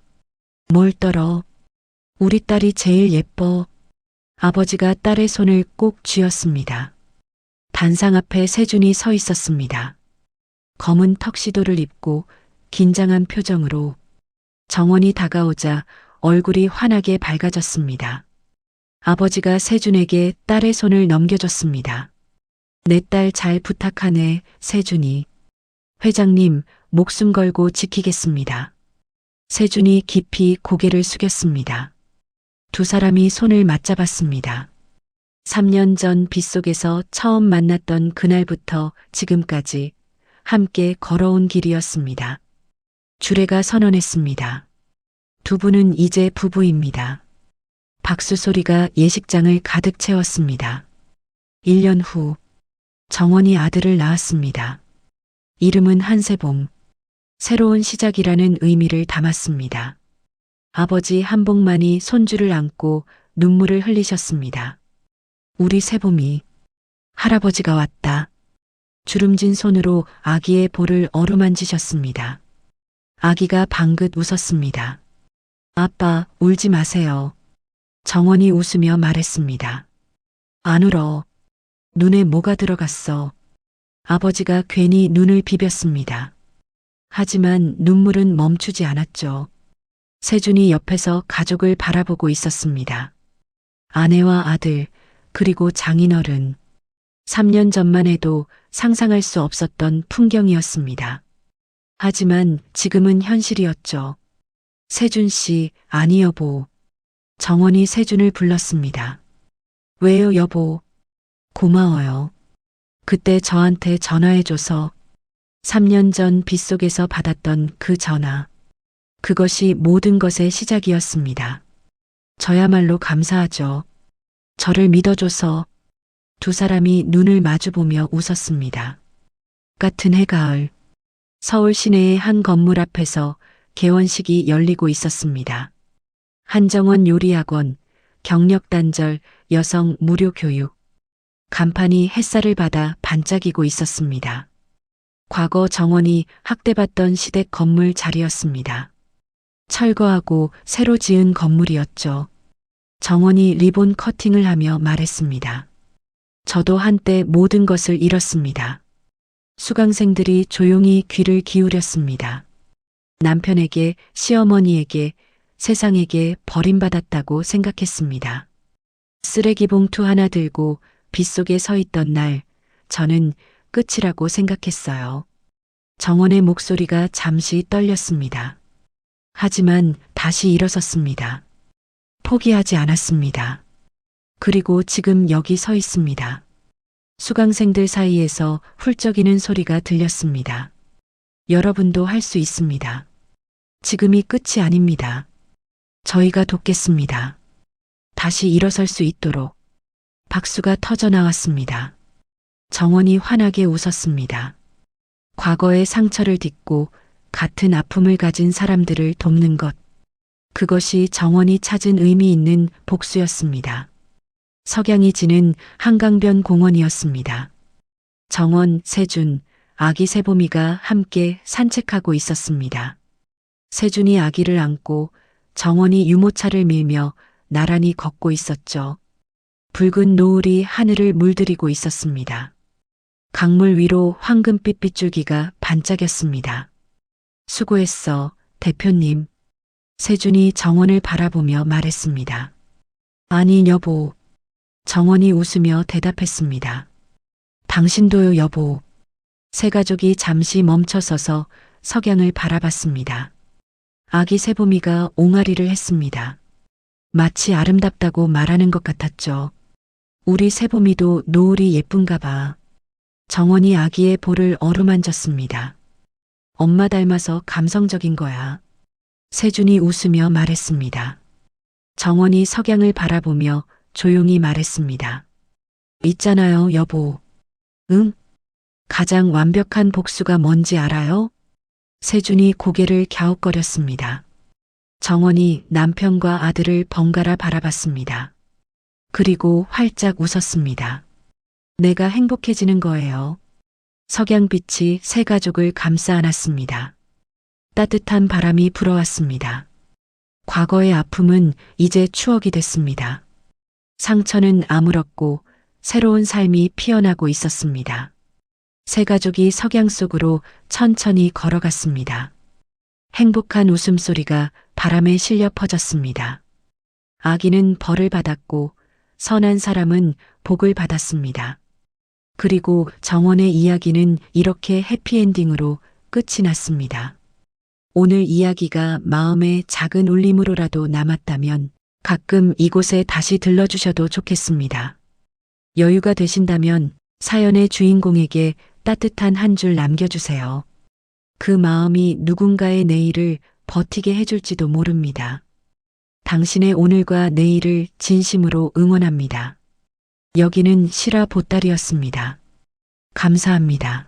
뭘 떨어? 우리 딸이 제일 예뻐. 아버지가 딸의 손을 꼭 쥐었습니다. 단상 앞에 세준이 서 있었습니다. 검은 턱시도를 입고 긴장한 표정으로. 정원이 다가오자 얼굴이 환하게 밝아졌습니다. 아버지가 세준에게 딸의 손을 넘겨줬습니다. 내 딸 잘 부탁하네, 세준이. 회장님, 목숨 걸고 지키겠습니다. 세준이 깊이 고개를 숙였습니다. 두 사람이 손을 맞잡았습니다. 3년 전 빗속에서 처음 만났던 그날부터 지금까지 함께 걸어온 길이었습니다. 주례가 선언했습니다. 두 분은 이제 부부입니다. 박수 소리가 예식장을 가득 채웠습니다. 1년 후 정원이 아들을 낳았습니다. 이름은 한세봄. 새로운 시작이라는 의미를 담았습니다. 아버지 한복만이 손주를 안고 눈물을 흘리셨습니다. 우리 세봄이. 할아버지가 왔다. 주름진 손으로 아기의 볼을 어루만지셨습니다. 아기가 방긋 웃었습니다. 아빠, 울지 마세요. 정원이 웃으며 말했습니다. 안 울어. 눈에 뭐가 들어갔어. 아버지가 괜히 눈을 비볐습니다. 하지만 눈물은 멈추지 않았죠. 세준이 옆에서 가족을 바라보고 있었습니다. 아내와 아들, 그리고 장인어른. 3년 전만 해도 상상할 수 없었던 풍경이었습니다. 하지만 지금은 현실이었죠. 세준 씨, 아니 여보. 정원이 세준을 불렀습니다. 왜요, 여보? 고마워요. 그때 저한테 전화해줘서 3년 전 빗속에서 받았던 그 전화. 그것이 모든 것의 시작이었습니다. 저야말로 감사하죠. 저를 믿어줘서. 두 사람이 눈을 마주보며 웃었습니다. 같은 해가을. 서울 시내의 한 건물 앞에서 개원식이 열리고 있었습니다. 한정원 요리학원, 경력단절, 여성 무료교육. 간판이 햇살을 받아 반짝이고 있었습니다. 과거 정원이 학대받던 시댁 건물 자리였습니다. 철거하고 새로 지은 건물이었죠. 정원이 리본 커팅을 하며 말했습니다. 저도 한때 모든 것을 잃었습니다. 수강생들이 조용히 귀를 기울였습니다. 남편에게, 시어머니에게, 세상에게 버림받았다고 생각했습니다. 쓰레기 봉투 하나 들고 빗속에 서 있던 날, 저는 끝이라고 생각했어요. 정원의 목소리가 잠시 떨렸습니다. 하지만 다시 일어섰습니다. 포기하지 않았습니다. 그리고 지금 여기 서 있습니다. 수강생들 사이에서 훌쩍이는 소리가 들렸습니다. 여러분도 할 수 있습니다. 지금이 끝이 아닙니다. 저희가 돕겠습니다. 다시 일어설 수 있도록. 박수가 터져 나왔습니다. 정원이 환하게 웃었습니다. 과거의 상처를 딛고 같은 아픔을 가진 사람들을 돕는 것. 그것이 정원이 찾은 의미 있는 복수였습니다. 석양이 지는 한강변 공원이었습니다. 정원, 세준, 아기 세봄이가 함께 산책하고 있었습니다. 세준이 아기를 안고 정원이 유모차를 밀며 나란히 걷고 있었죠. 붉은 노을이 하늘을 물들이고 있었습니다. 강물 위로 황금빛 빗줄기가 반짝였습니다. 수고했어, 대표님. 세준이 정원을 바라보며 말했습니다. 아니, 여보. 정원이 웃으며 대답했습니다. 당신도요, 여보. 세 가족이 잠시 멈춰서서 석양을 바라봤습니다. 아기 세봄이가 옹알이를 했습니다. 마치 아름답다고 말하는 것 같았죠. 우리 세봄이도 노을이 예쁜가 봐. 정원이 아기의 볼을 어루만졌습니다. 엄마 닮아서 감성적인 거야. 세준이 웃으며 말했습니다. 정원이 석양을 바라보며 조용히 말했습니다. 있잖아요, 여보. 응? 가장 완벽한 복수가 뭔지 알아요? 세준이 고개를 갸웃거렸습니다. 정원이 남편과 아들을 번갈아 바라봤습니다. 그리고 활짝 웃었습니다. 내가 행복해지는 거예요. 석양빛이 세 가족을 감싸 안았습니다. 따뜻한 바람이 불어왔습니다. 과거의 아픔은 이제 추억이 됐습니다. 상처는 아물었고 새로운 삶이 피어나고 있었습니다. 세 가족이 석양 속으로 천천히 걸어갔습니다. 행복한 웃음소리가 바람에 실려 퍼졌습니다. 아기는 벌을 받았고 선한 사람은 복을 받았습니다. 그리고 정원의 이야기는 이렇게 해피엔딩으로 끝이 났습니다. 오늘 이야기가 마음의 작은 울림으로라도 남았다면 가끔 이곳에 다시 들러주셔도 좋겠습니다. 여유가 되신다면 사연의 주인공에게 따뜻한 한 줄 남겨주세요. 그 마음이 누군가의 내일을 버티게 해줄지도 모릅니다. 당신의 오늘과 내일을 진심으로 응원합니다. 여기는 시라 보따리였습니다. 감사합니다.